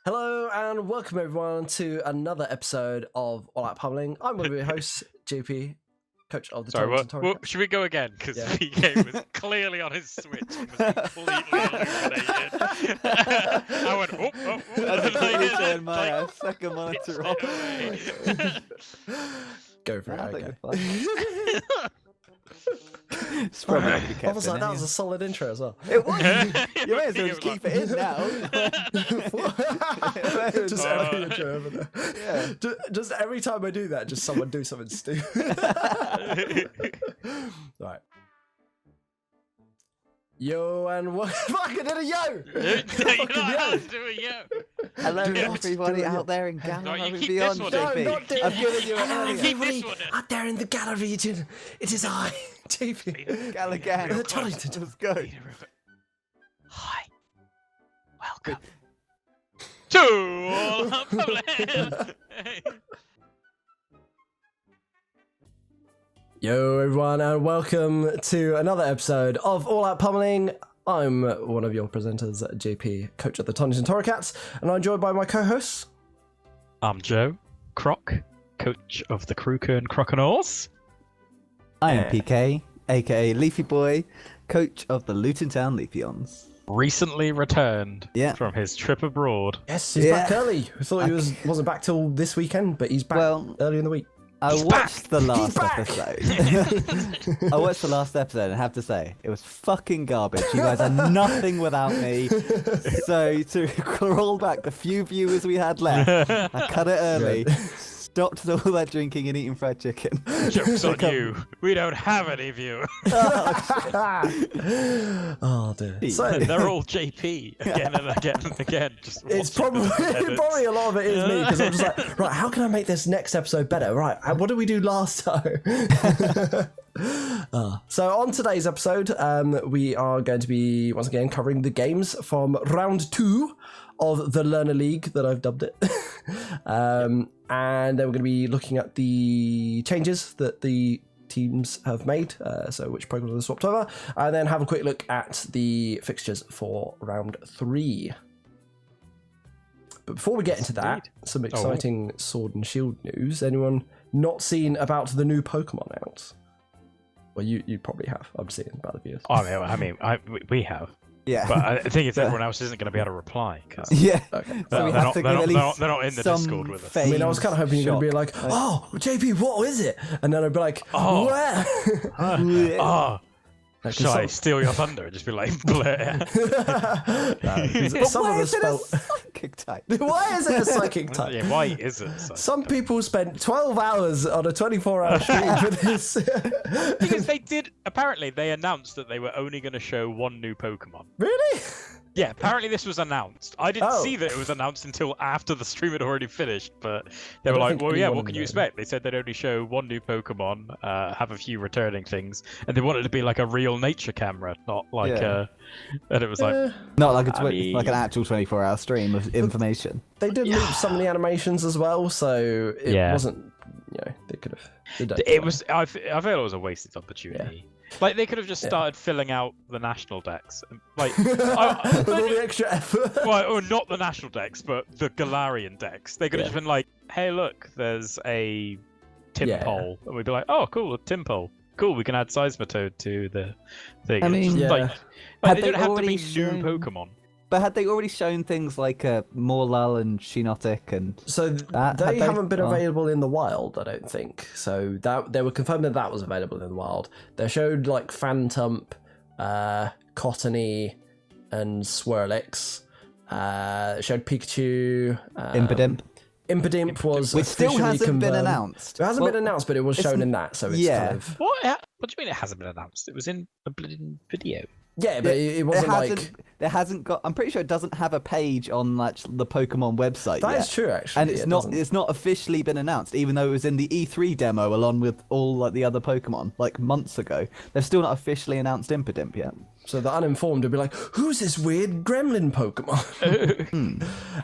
Hello and welcome everyone to another episode of All Out Pummeling. I'm one of your hosts, JP, coach of the Sorry, should we go again? Because PK was clearly on his switch and was completely illuminated. I went, oh. That's my second monitor off. Go for it, okay. It's probably not gonna be kept I was like, in, that was a solid intro as well. It was. You may as well just keep it in now. Just every intro over there. Yeah. Just every time I do that, just someone do something stupid. Right. Yo and what? Fucking did a yo! Hello, everybody do out there in Gala No, you and keep beyond, this one. JP. No, not doing I've given you Hello, an everybody this one in. out there in the Gala region. It is I, JP. Gala gang. The Tollington. Let's go. Hi. Welcome to All Out Pummeling. Yo everyone and welcome to another episode of All Out Pummeling. I'm one of your presenters, JP, coach at the Tonington Torricats, and I'm joined by my co-hosts. I'm Joe Croc, coach of the Crewkern Croconaws. I am PK, aka Leafyboi, coach of the Luton Town Leafyons. Recently returned from his trip abroad. Yes, he's back early. We thought he wasn't back till this weekend, but he's back early in the week. I watched the last episode. I watched the last episode and I have to say, it was fucking garbage. You guys are nothing without me. So to crawl back the few viewers we had left, I cut it early, stopped all that drinking and eating fried chicken. Joke's on you. We don't have any of you. Oh dear. So they're all JP again and again and again. Just it's probably a lot of it is me because I'm just like, right, how can I make this next episode better? Right, what did we do last time? So on today's episode, we are going to be once again covering the games from round 2 of the Learner League that I've dubbed it. And then we're going to be looking at the changes that the teams have made, so which programs have swapped over, and then have a quick look at the fixtures for round 3. But before we get into that, some exciting Sword and Shield news. Anyone not seen about the new Pokemon out? Well, you probably have. I'm seeing about the viewers. We have. Yeah. But I think it's everyone else isn't going to be able to reply. Yeah. Okay. So we they're have to give at least not in the some Discord with us. I mean, I was kind of hoping you're going to be like, oh, JP, what is it? And then I'd be like, Oh. where? Oh, Like, shall I steal your thunder and just be like, bleh. some why of is us it a spelt. psychic type? Why is it a psychic type? Yeah, why is it? Some people spent 12 hours on a 24-hour stream for this. Because apparently they announced that they were only going to show one new Pokemon. Really? Yeah, apparently this was announced. I didn't see that it was announced until after the stream had already finished, but they were like, well, yeah, what can you expect? They said they'd only show one new Pokemon, have a few returning things, and they wanted it to be like a real nature camera, not like and it was like... Not like like an actual 24-hour stream of information. They did loop some of the animations as well, so it wasn't, they could have... I feel it was a wasted opportunity. Yeah. Like, they could have just started filling out the national decks. Like, with all the extra effort. Well, or not the national decks, but the Galarian decks. They could have just been like, hey, look, there's a Timpole. And we'd be like, oh, cool, a Timpole. Cool, we can add Seismitoad to the thing. I mean, they don't have to be shown... new Pokemon. But had they already shown things like Morlul and Shinotic and so they haven't been available in the wild, I don't think. So that they were confirmed that was available in the wild. They showed like Phantump, Cottony, and Swirlix. Showed Pikachu. Impidimp. Impidimp was which still hasn't been announced. It hasn't been announced, but it was shown in that. So it's kind of... What do you mean it hasn't been announced? It was in a bloody video. Yeah, but it wasn't like... It hasn't got... I'm pretty sure it doesn't have a page on like, the Pokemon website That yet. is true, actually. And it's not officially been announced, even though it was in the E3 demo along with all like the other Pokemon, like months ago. They've still not officially announced Impidimp yet. So the uninformed would be like, who's this weird gremlin Pokemon?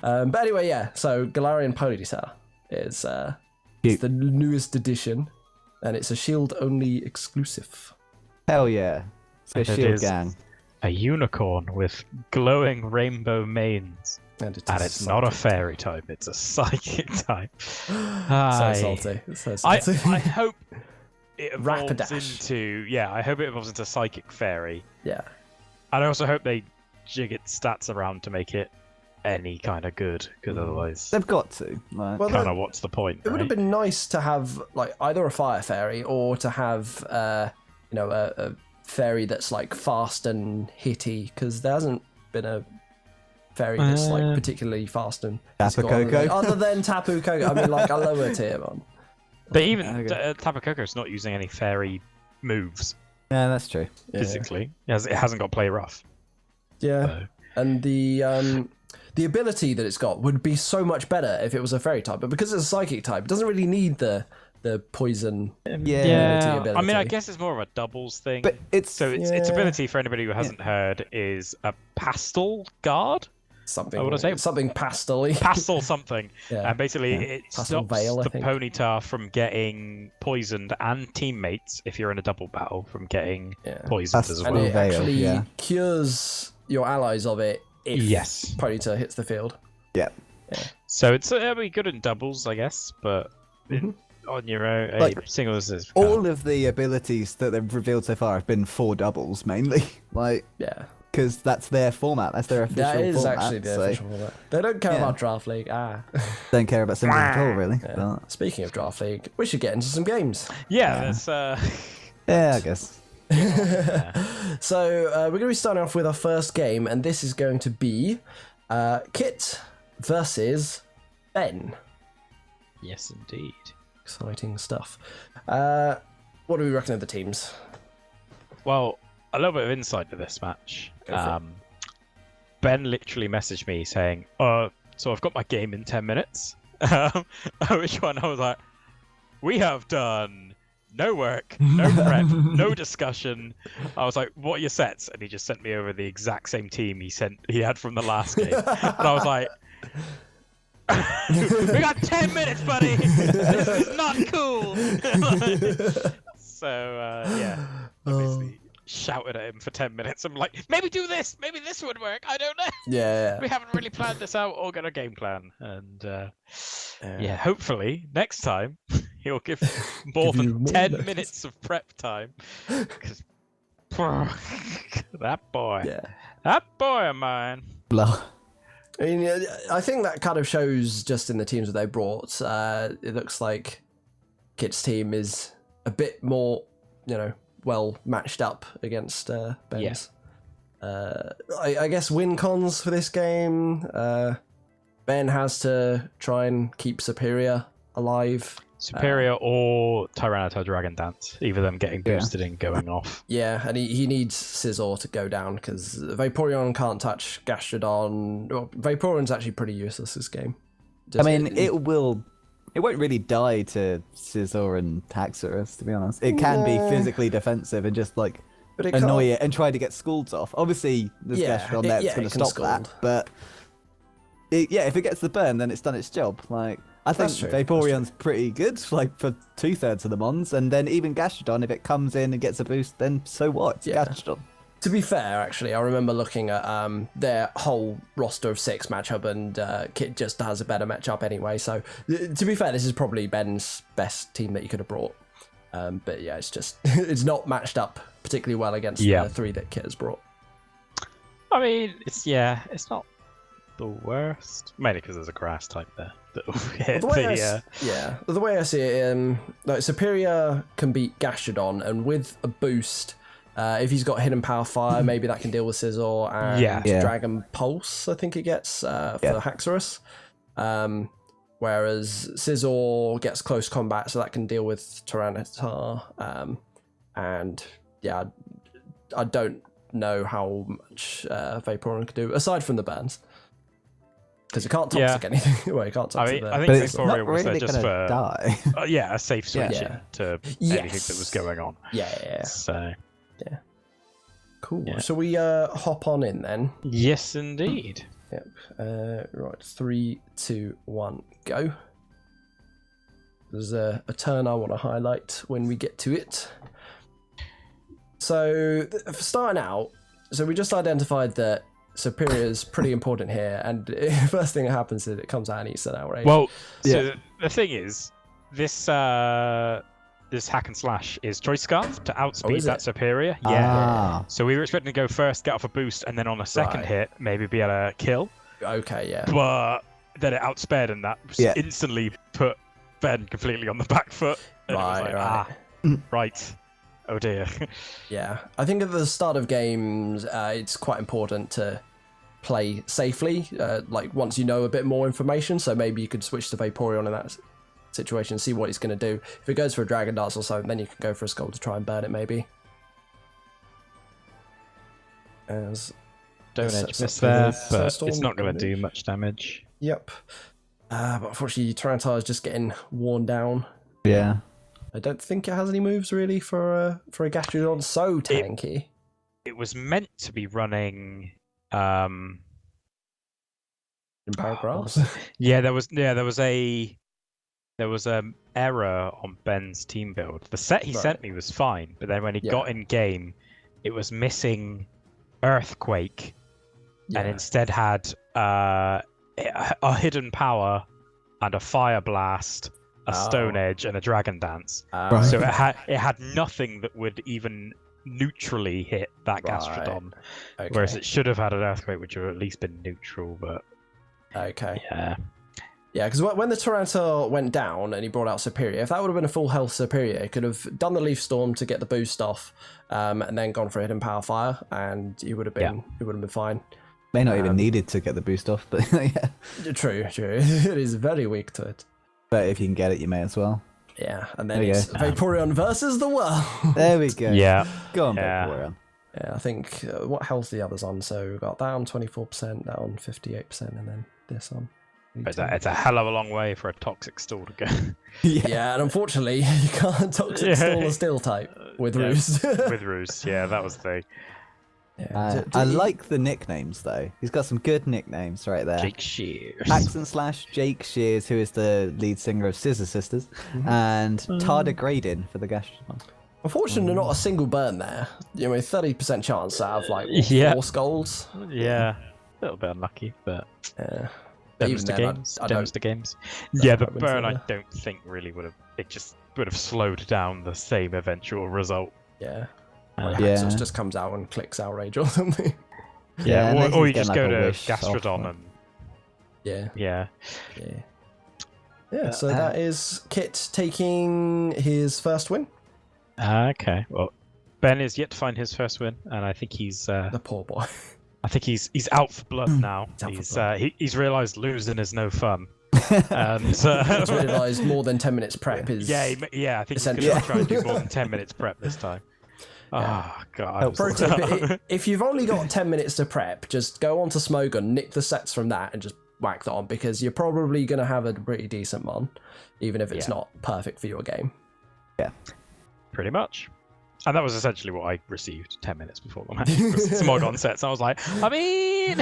But anyway, yeah, so Galarian Ponytail is it's the newest edition, and it's a Shield-only exclusive. Hell yeah. It's a Shield gang. A unicorn with glowing rainbow manes. And it's not a fairy type, it's a psychic type. So salty. So salty. I hope it evolves into... Yeah, I hope it evolves into Psychic Fairy. Yeah. And I also hope they jig its stats around to make it any kind of good, because otherwise... They've got to. Like, well, kind of what's the point, It would have been nice to have like either a Fire Fairy or to have, a fairy that's like fast and hitty, because there hasn't been a fairy that's like particularly fast and Tapu Koko. Other than Tapu Koko, I mean like a lower tier one. But even Tapu Koko's not using any fairy moves. Yeah, that's true. Physically, it hasn't got play rough. Yeah, so. And the ability that it's got would be so much better if it was a fairy type, but because it's a psychic type, it doesn't really need the poison. Ability. I mean, I guess it's more of a doubles thing. But its ability, for anybody who hasn't heard, is a pastel guard. Something pastel-y. Pastel something. And basically it pastel stops veil, the Ponyta from getting poisoned and teammates, if you're in a double battle, from getting poisoned as well. And it actually cures your allies of it if Ponyta hits the field. Yeah. So it'll be good in doubles, I guess, but on your own, like, singles is... All of the abilities that they've revealed so far have been for doubles, mainly. Because that's their format. That's their official format. That is actually the official format. They don't care about Draft League. Don't care about Simple at all, really. Yeah. Speaking of Draft League, we should get into some games. Yeah. I guess. So we're going to be starting off with our first game, and this is going to be Kit versus Ben. Yes, indeed. Exciting stuff. What do we reckon of the teams? Well, a little bit of insight to this match. Ben literally messaged me saying, so I've got my game in 10 minutes. Which one? I was like, we have done no work, no prep, no discussion. I was like, what are your sets? And he just sent me over the exact same team he had from the last game. And I was like, we got 10 minutes, buddy. This is not cool. Obviously shouted at him for 10 minutes. I'm like, maybe do this, maybe this would work. I don't know. We haven't really planned this out or got a game plan. And hopefully next time he'll give more than 10 minutes of prep time. Because that boy of mine. Blah. I mean, I think that kind of shows just in the teams that they brought. It looks like Kit's team is a bit more, well matched up against Ben's. I guess win cons for this game. Ben has to try and keep Superior alive. Superior or Tyranitar Dragon Dance, either of them getting boosted and going off. Yeah, and he needs Scizor to go down because Vaporeon can't touch Gastrodon. Well, Vaporeon's actually pretty useless this game. It won't really die to Scizor and Haxorus, to be honest. It can be physically defensive and just annoy it and try to get Scalds off. Obviously, there's Gastrodon there that's going to stop that, but if it gets the burn, then it's done its job. I think Vaporeon's pretty good, for 2/3 of the mons, and then even Gastrodon, if it comes in and gets a boost, then so what? It's Gastrodon. To be fair, actually, I remember looking at their whole roster of 6 matchup, and Kit just has a better matchup anyway. So, to be fair, this is probably Ben's best team that you could have brought. But yeah, it's just it's not matched up particularly well against the 3 that Kit has brought. I mean, it's not the worst, mainly because there's a grass type there. The way I see it, Superior can beat Gastrodon, and with a boost, if he's got Hidden Power Fire, maybe that can deal with Scizor and Dragon Pulse, I think it gets for Haxorus. Whereas Scizor gets close combat, so that can deal with Tyranitar. I don't know how much Vaporeon can do, aside from the burns. Because it can't toxic anything. Well, it can't toxic I think Vaporeon was there just for die. A safe switch to anything that was going on. So cool. So we hop on in then. Yes, indeed. Yep. Right. 3, 2, 1, go. There's a turn I want to highlight when we get to it. So for starting out, we just identified that Superior's pretty important here, and first thing that happens is it comes out and eats an outrage. Well, so the thing is, this this hack and slash is choice scarf to outspeed that Superior. Yeah. So we were expecting to go first, get off a boost, and then on a second hit, maybe be able to kill. Okay, yeah. But then it outsped, and that instantly put Ben completely on the back foot. And it was like, right. Oh dear. Yeah, I think at the start of games, it's quite important to play safely. Like once you know a bit more information, so maybe you could switch to Vaporeon in that situation, see what he's going to do. If it goes for a Dragon Dance or so, then you can go for a Skull to try and burn it, maybe. Don't edge miss there, but it's not going to do much damage. Yep. But unfortunately, Tyranitar is just getting worn down. Yeah. I don't think it has any moves really for a Gastrodon so tanky. It was meant to be running in paragraphs. There was an error on Ben's team build. The set he sent me was fine, but then when he got in game, it was missing Earthquake, and instead had a Hidden Power and a Fire Blast, a Stone Edge, and a Dragon Dance. So it had nothing that would even neutrally hit that Gastrodon, whereas it should have had an Earthquake, which would have at least been neutral. But yeah, because when the Tyranitar went down and he brought out Superior, if that would have been a full health Superior, he could have done the Leaf Storm to get the boost off, and then gone for Hidden Power Fire, and he would have been fine. May not even needed to get the boost off, but yeah. True. It is very weak to it. But if you can get it, you may as well. Yeah, and then it's Vaporeon versus the world. There we go. Yeah. Go on, Vaporeon. Yeah, I think what health the others on? So we got that on 24%, that on 58%, and then this on. But it's a hell of a long way for a Toxic Stall to go. Yeah, and unfortunately, you can't Toxic Stall a Steel type with Roost. With Roost, yeah, that was the... I like the nicknames, though. He's got some good nicknames right there. Jake Shears. Hacks and Slash, Jake Shears, who is the lead singer of Scissor Sisters, and Tardigrade for the Gastrodon. Unfortunately, not a single burn there. 30% chance out of like 4 skulls. Yeah, a little bit unlucky, but... Even then, Demonster games. Yeah, the burn I don't think really would have. It just would have slowed down the same eventual result. Yeah. It just comes out and clicks Outrage or something. Yeah, or you just go to Gastrodon and. Yeah. So that is Kit taking his first win. Okay. Well, Ben is yet to find his first win, and I think he's the poor boy. I think he's out for blood now. He's realised losing is no fun. And he's realised more than 10 minutes prep is. I think he's going to try and do more than 10 minutes prep this time. Oh god! Pro tip: if you've only got 10 minutes to prep, just go onto Smogon, nick the sets from that, and just whack that on, because you're probably going to have a pretty decent one, even if it's not perfect for your game. Yeah, pretty much. And that was essentially what I received 10 minutes before the match. Smogon sets. I was like, I mean,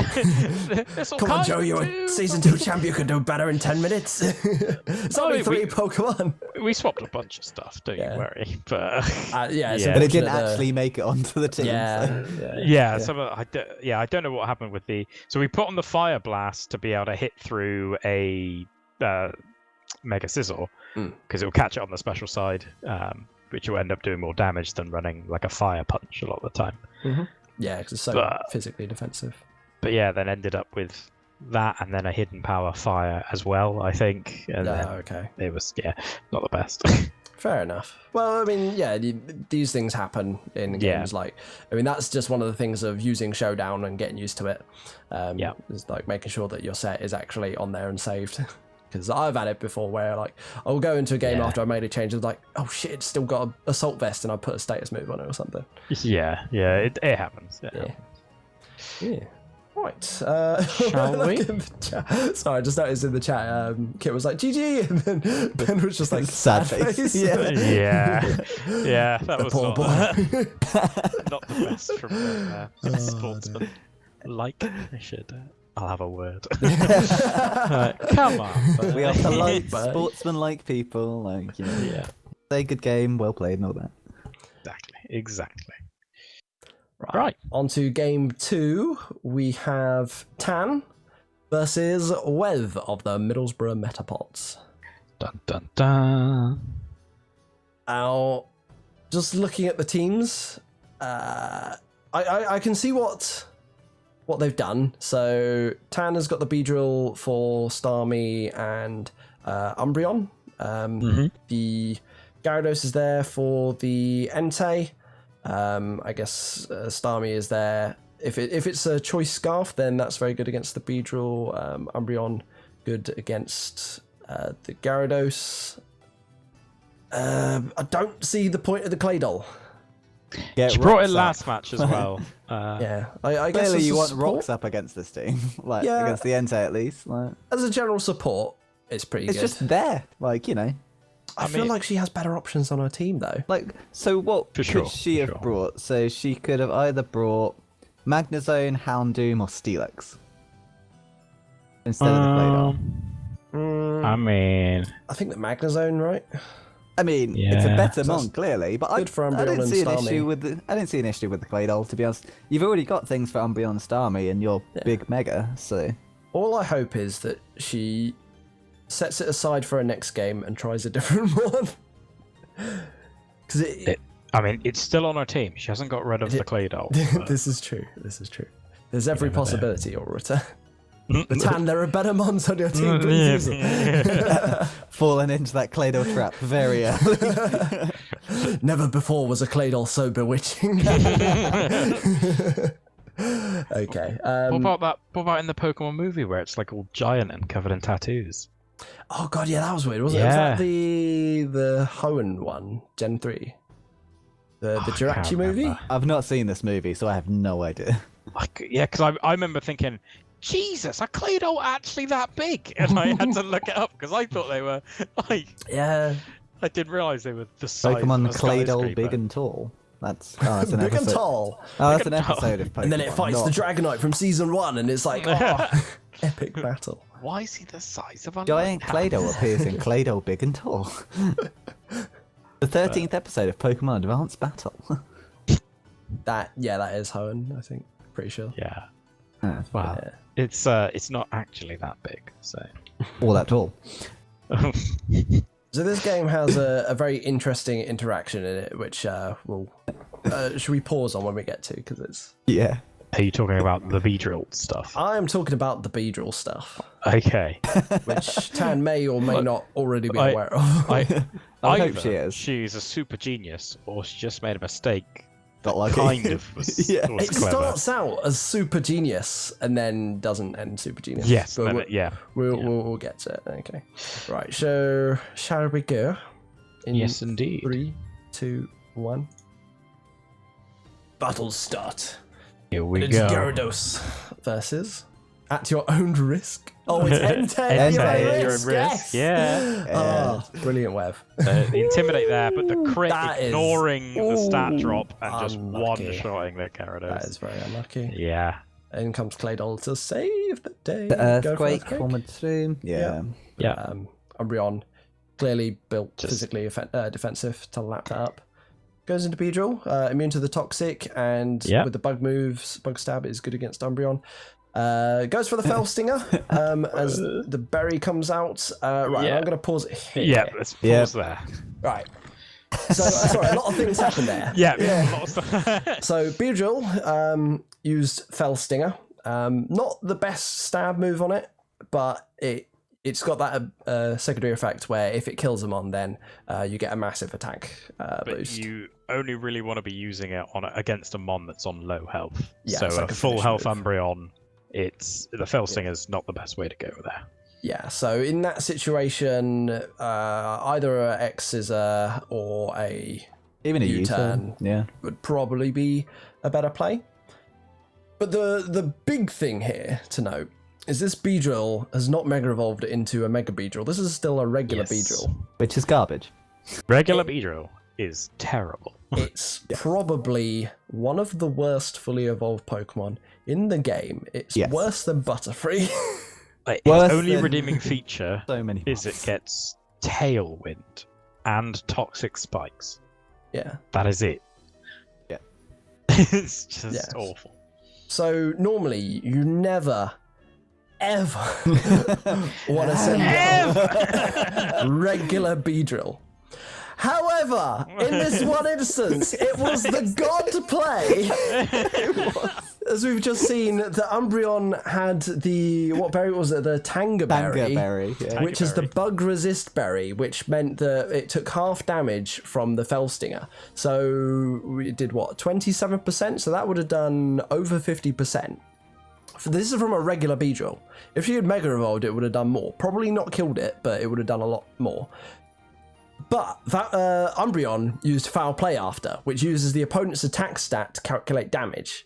come on, Joe, you're a Season 2 champ. You can do better in 10 minutes. It's only 3 Pokemon. We swapped a bunch of stuff, don't you worry. But but it didn't actually make it onto the team. I don't know what happened with the. So we put on the Fire Blast to be able to hit through a Mega Scizor because it will catch it on the special side. Which will end up doing more damage than running like a Fire Punch a lot of the time. Yeah, because it's so physically defensive. But yeah, then ended up with that and then a Hidden Power Fire as well, I think. And it was, not the best. Fair enough. Well, I mean, these things happen in games. That's just one of the things of using Showdown and getting used to it. Is like making sure that your set is actually on there and saved. Because I've had it before where I'll go into a game after I made a change and oh shit, it's still got an Assault Vest and I put a status move on it or something. It happens. Yeah. Right. Shall we? Sorry, I just noticed in the chat, Kit was like, GG, and then Ben was just like, sad face. Yeah, that was poor boy. Not the best from sportsman. I should... I'll have a word. Come on. We are polite, sportsman-like people. Say good game, well played, and all that. Exactly. Right. On to game 2. We have Tan versus Wev of the Middlesbrough Metapods. Dun dun dun. Now, just looking at the teams, I can see what they've done. So Tan has got the Beedrill for Starmie and Umbreon. The Gyarados is there for the Entei. I guess Starmie is there. If it's a choice scarf, then that's very good against the Beedrill. Umbreon good against the Gyarados. I don't see the point of the Claydol. Get She brought it rocks last up. match as well. Yeah, I guess Clearly, as you a want support, rocks up against this team, like Yeah. against the Entei at least. Like, as a general support. It's pretty it's good. just there, like I feel like she has better options on her team though. Like, so what For sure, could she for have sure. brought? So she could have either brought Magnezone, Houndoom, or Steelix instead of the Claydol. I mean, I think the Magnezone, right? I mean, it's a Yeah. better So mon, clearly, but I good for Umbreon didn't and see an Starmie. issue with the. I didn't see an issue with the Claydol, to be honest. You've already got things for Umbreon and Starmie and your big Mega, so All I hope is that she sets it aside for her next game and tries a different one. Because I mean, it's still on her team. She hasn't got rid of the Claydol. this is true. This is true. There's every never know. possibility you'll return. The Tan, there are better mons on your team. Please use it. falling into that Claydol trap very early. Never before was a Claydol so bewitching. Okay. What about in the Pokemon movie where it's like all giant and covered in tattoos? Oh god, yeah, that was weird, wasn't it? Was Yeah. that the Hoenn one, Gen 3? The I Jirachi can't movie? remember. I've not seen this movie, so I have no idea. Like, yeah, because I remember thinking, Jesus, are Claydol actually that big? And I had to look it up because I thought they were like, Yeah. I didn't realize they were the size Pokemon of a Claydol skyscraper. Big and Tall. That's an Big and episode. tall. Oh, that's an and tall. episode of Pokemon. And then it fights not- the Dragonite from season 1, and it's like, oh, epic battle. Why is he the size of a Giant lighthouse? Claydol appears in Claydol Big and Tall. The 13th episode of Pokemon Advanced Battle. That is Hoenn, I think. Pretty sure. Yeah. Yeah, Wow. Yeah. It's not actually that big, so. all that tall. So this game has a very interesting interaction in it, which we'll... should we pause on when we get to? Because it's... Yeah. Are you talking about the Beedrill stuff? I am talking about the Beedrill stuff, Okay. which Tan may or may not already be I- aware of. I hope Either she is. She's a super genius, or she just made a mistake. Got lucky. Kind of was, Yeah. was It clever. starts out as super genius and then doesn't end super genius. Yes, but then we'll, it- yeah. we'll get to it. Okay, right. So shall we go? In Yes, indeed. 3, 2, 1. Battle start. Here we It's go. Gyarados versus at your own risk. Oh, it's Entei. Entei, Entei, your own risk. Yeah. Oh, brilliant, Wev. The intimidate there, but the crit That is- ignoring the stat Ooh, drop and just unlucky. one-shotting the Gyarados. That is very unlucky. Yeah. In comes Claydol to save the day. The Go for Earthquake, Former Tomb. Yeah. Yeah. Umbreon, clearly built Just- physically defensive to lap that up. Goes into Beedrill, immune to the Toxic, and Yeah. with the bug moves, Bug Stab is good against Umbreon. Goes for the Fell Stinger as the berry comes out. Right, Yeah. I'm going to pause it here. Yeah, let's pause Yeah. there. Right. So, sorry, a lot of things happened there. Yeah. Lots of... So Beedrill used Fell Stinger. Not the best stab move on it, but it's got that secondary effect where if it kills them on, then you get a massive attack But boost. you only really want to be using it on against a mon that's on low health. Yeah, so it's like a a full finish health move. Umbreon, the Fell Stinger's not the best way to go there. Yeah, so in that situation, either a X Scissor or a Even a U-turn. U-turn. Yeah. would probably be a better play. But the big thing here to note is this Beedrill has not Mega Evolved into a Mega Beedrill. This is still a regular Yes. Beedrill. Which is garbage. Regular Beedrill is terrible. It's probably one of the worst fully evolved Pokemon in the game. It's Yes. worse than Butterfree. Its Worse only than- redeeming feature So many. is it gets Tailwind and Toxic Spikes. Yeah. That is it. Yeah. It's just awful. So normally you never, ever want to send regular Beedrill. However, in this one instance, it was the god play. As we've just seen, the Umbreon had what berry was it? The Tangerberry. Tangerberry, Which is the bug resist berry, which meant that it took half damage from the Felstinger. So it did what, 27%? So that would have done over 50%. This is from a regular Beedrill. If she had Mega Evolved, it would have done more. Probably not killed it, but it would have done a lot more. But that Umbreon used Foul Play after, which uses the opponent's attack stat to calculate damage.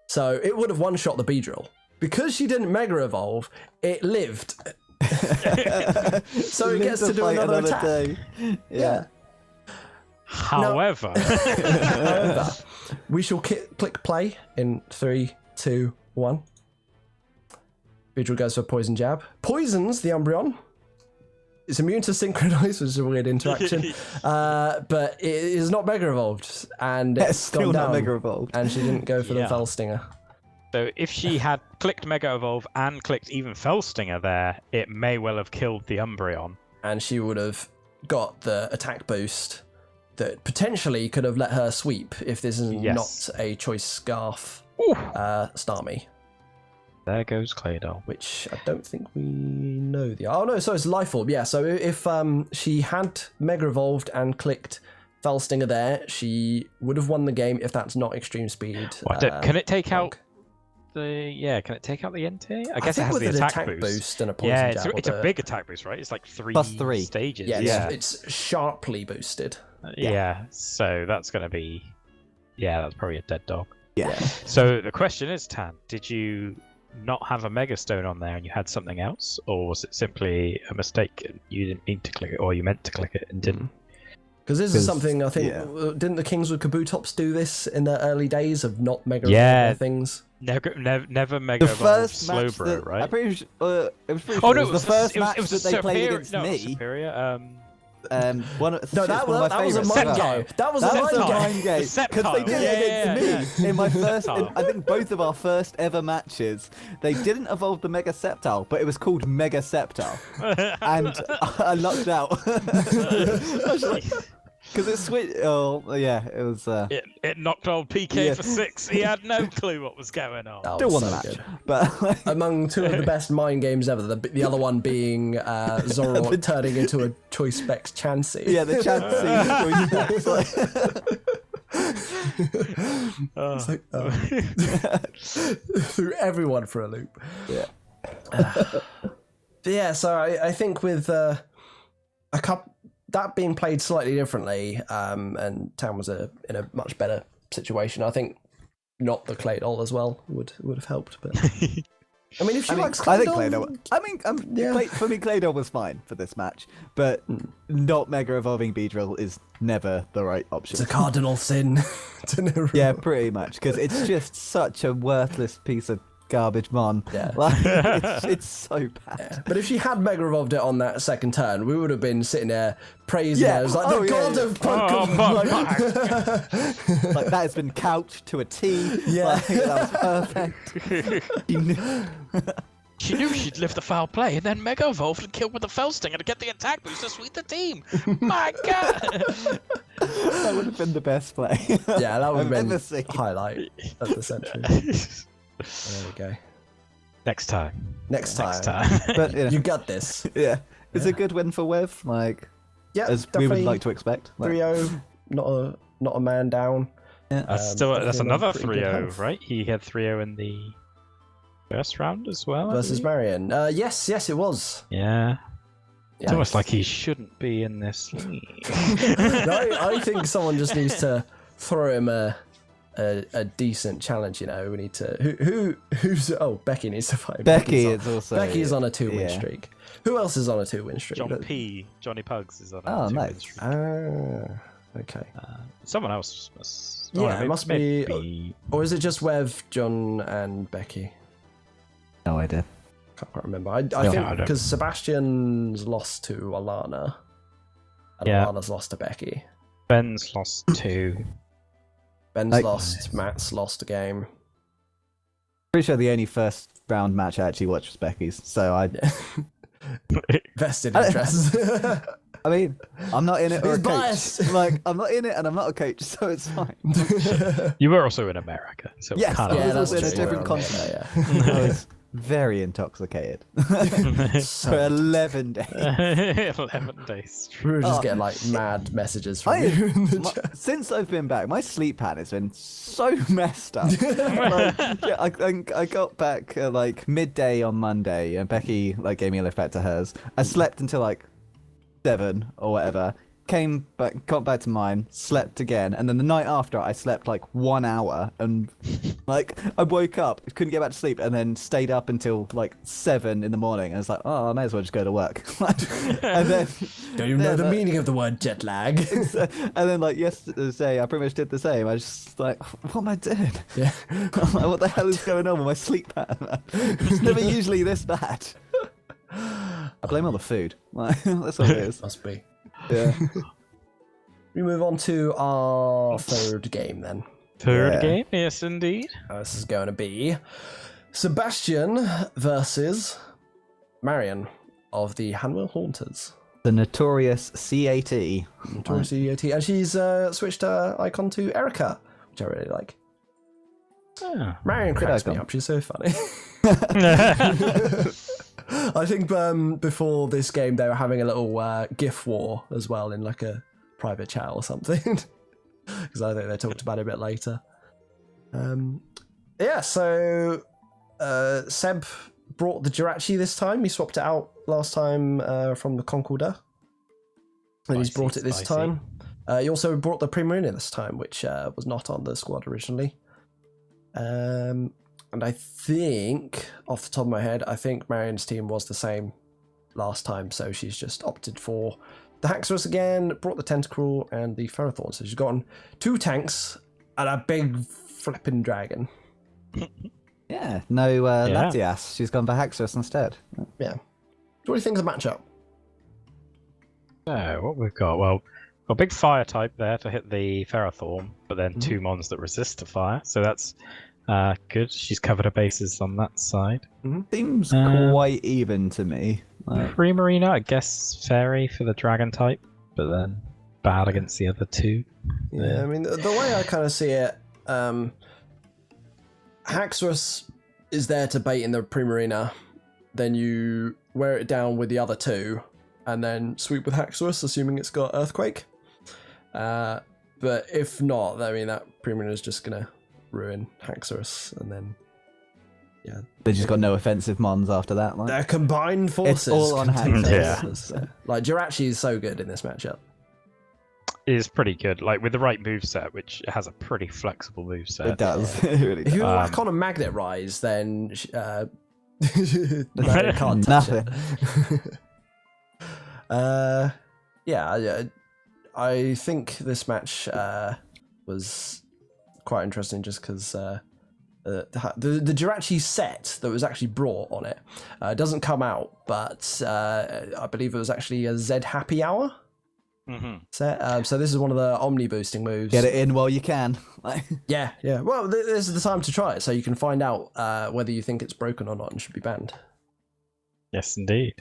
So it would have one-shot the Beedrill. Because she didn't Mega Evolve, it lived. So it gets to do another attack. Day. Yeah. However, we shall click play in 3, 2, 1. Beedrill goes for Poison Jab. Poisons the Umbreon. It's immune to Synchronize, which is a weird interaction. But it is not Mega Evolved. And it's still gone down, not Mega Evolved. And she didn't go for the Felstinger. So if she had clicked Mega Evolve and clicked even Felstinger there, it may well have killed the Umbreon. And she would have got the attack boost that potentially could have let her sweep if this is not a Choice Scarf Starmie. There goes Claydol. Which I don't think we know the... Oh no, so it's Life Orb. Yeah, so if she had Mega Evolved and clicked Felstinger there, she would have won the game if that's not Extreme Speed. Can it take out the... Yeah, can it take out the NT? I guess it has the attack boost. And a poison jab. It's a big attack boost, right? It's like three stages. Yeah, it's sharply boosted. So that's going to be... Yeah, that's probably a dead dog. Yeah. So the question is, Tan, did you not have a Mega Stone on there and you had something else, or was it simply a mistake and you didn't mean to click it, or you meant to click it and didn't? Because this is something I think didn't the Kings with Kabutops do this in the early days of not Mega Evolving things? Never Mega Evolved Slowbro, right? I'm pretty sure, it was pretty sure it was the first match that they played against me. Superior. That was a mind game. That was a mind game. Because they did it against me in my first. I think both of our first ever matches. They didn't evolve the Mega Sceptile, but it was called Mega Sceptile, and I lucked out. Because it switched. Oh yeah, it was. It knocked old PK for 6. He had no clue what was going on. Still won the match, but among two of the best mind games ever. The other one being Zoroark turning into a Choice Specs Chansey. Yeah, the Chansey. Threw everyone for a loop. Yeah. So I think with a couple. That being played slightly differently, and Tam was in a much better situation. I think not the Claydol as well would have helped. But I mean, if she likes Claydol, I think Claydol. For me, Claydol was fine for this match, but not Mega Evolving Beedrill is never the right option. It's a cardinal sin. Yeah, pretty much, because it's just such a worthless piece of garbage mon. Yeah. It's so bad. Yeah. But if she had Mega Evolved it on that second turn, we would have been sitting there praising her as like the god of Pokemon. Like that has been couched to a T. Yeah. Like, that was perfect. She knew she'd live the foul play and then Mega Evolve and kill with the Felstinger to get the attack boost to sweep the team. My God! That would have been the best play. Yeah, that would have been the highlight of the century. There we go. Next time. But you got this. Yeah. It's a good win for Wev, like as we would like to expect. 3-0, not a man down. Yeah. That's another 3-0, right? He had 3-0 in the first round as well. Versus Marian. Yes, it was. Yeah. It's almost like he shouldn't be in this league. No, I think someone just needs to throw him a decent challenge. We need to who's Becky needs to fight. Becky's on a 2-win streak. Who else is on a 2-win streak? Johnny Pugs is on a 2-win streak. Okay. Someone else must. It must be. Or is it just Wev, John, and Becky? No idea. Can't quite remember. I think because Sebastian's lost to Alana, and Alana's lost to Becky. Ben's lost to Ben's lost. Matt's lost a game. Pretty sure the only first round match I actually watched was Becky's, so I vested interest. I mean, I'm not in it or He's a coach. biased. Like, I'm not in it and I'm not a coach, so it's fine. You were also in America, so Yes, kind I of was that's also in a true. different Yeah, continent. I was very intoxicated for 11 days. 11 days. We were just getting like mad messages from you in the chat. Since I've been back, my sleep pattern has been so messed up. I got back like midday on Monday, and Becky like gave me a lift back to hers. I slept until like 7 or whatever. Came back, got back to mine, slept again, and then the night after I slept like 1 hour, and like I woke up, couldn't get back to sleep, and then stayed up until like 7 in the morning. And I was like, oh, I may as well just go to work. And then Don't even know the meaning of the word jet lag. and then like yesterday, I pretty much did the same. I was just like, what am I doing? Yeah. I'm like, what the hell is going on with my sleep pattern? It's never usually this bad. I blame all the food. Like, that's what it is. Must be. Yeah. We move on to our third game then. Third game, yes, indeed. This is going to be Sebastian versus Marian of the Hanwell Haunters. The notorious CAT. Notorious CAT. And she's switched her icon to Erica, which I really like. Oh. Marian cracks me icon. up. She's so funny. I think before this game they were having a little GIF war as well in like a private chat or something. Because I think they talked about it a bit later. Yeah, so Seb brought the Jirachi this time. He swapped it out last time from the Concorder. And he's brought it this time. He also brought the Primarina this time, which was not on the squad originally. And I think, off the top of my head, I think Marian's team was the same last time, so she's just opted for the Haxorus again, brought the Tentacruel and the Ferrothorn. So she's gotten 2 tanks and a big flipping dragon. Yeah, no Latias. She's gone for Haxorus instead. Yeah. What do you think of the matchup? So, what we've got? Well, got a big fire type there to hit the Ferrothorn, but then 2 mons that resist to fire, so that's good. She's covered her bases on that side. Seems quite even to me. Like, Primarina, I guess Fairy for the dragon type, but then bad against the other 2. Yeah, I mean, the way I kind of see it, Haxorus is there to bait in the Primarina, then you wear it down with the other 2, and then sweep with Haxorus, assuming it's got Earthquake. But if not, I mean, that Primarina is just going to ruin Haxorus, and then yeah, they just got no offensive mons after that. Like. Their combined forces. It's all on Haxorus. Yeah. Like Jirachi is so good in this matchup. Is pretty good, like with the right moveset, which has a pretty flexible moveset. It does. It really If does. you whack on a Magnet Rise, then Magnet can't touch Nothing. it. Yeah, I think this match was quite interesting just because the Jirachi set that was actually brought on it doesn't come out, but I believe it was actually a Z Happy Hour set. So this is one of the Omni boosting moves. Get it in while you can. Yeah. Well, this is the time to try it, so you can find out whether you think it's broken or not and should be banned. Yes, indeed.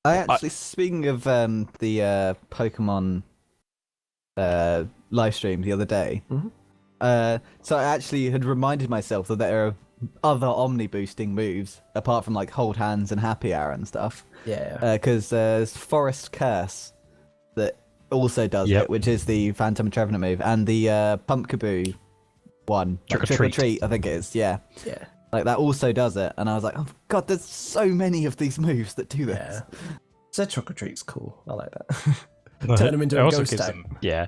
I actually, speaking of the Pokemon live stream the other day, so I actually had reminded myself that there are other Omni boosting moves apart from like Hold Hands and Happy Hour and stuff. Yeah. Because there's Forest Curse that also does it, which is the Phantom Trevenant move, and the Pumpkaboo one, Trick or Treat, I think it is. Yeah. Like that also does it, and I was like, oh god, there's so many of these moves that do this. Yeah. Z Trick or Treat's cool. I like that. Turn them into a ghost type. Yeah.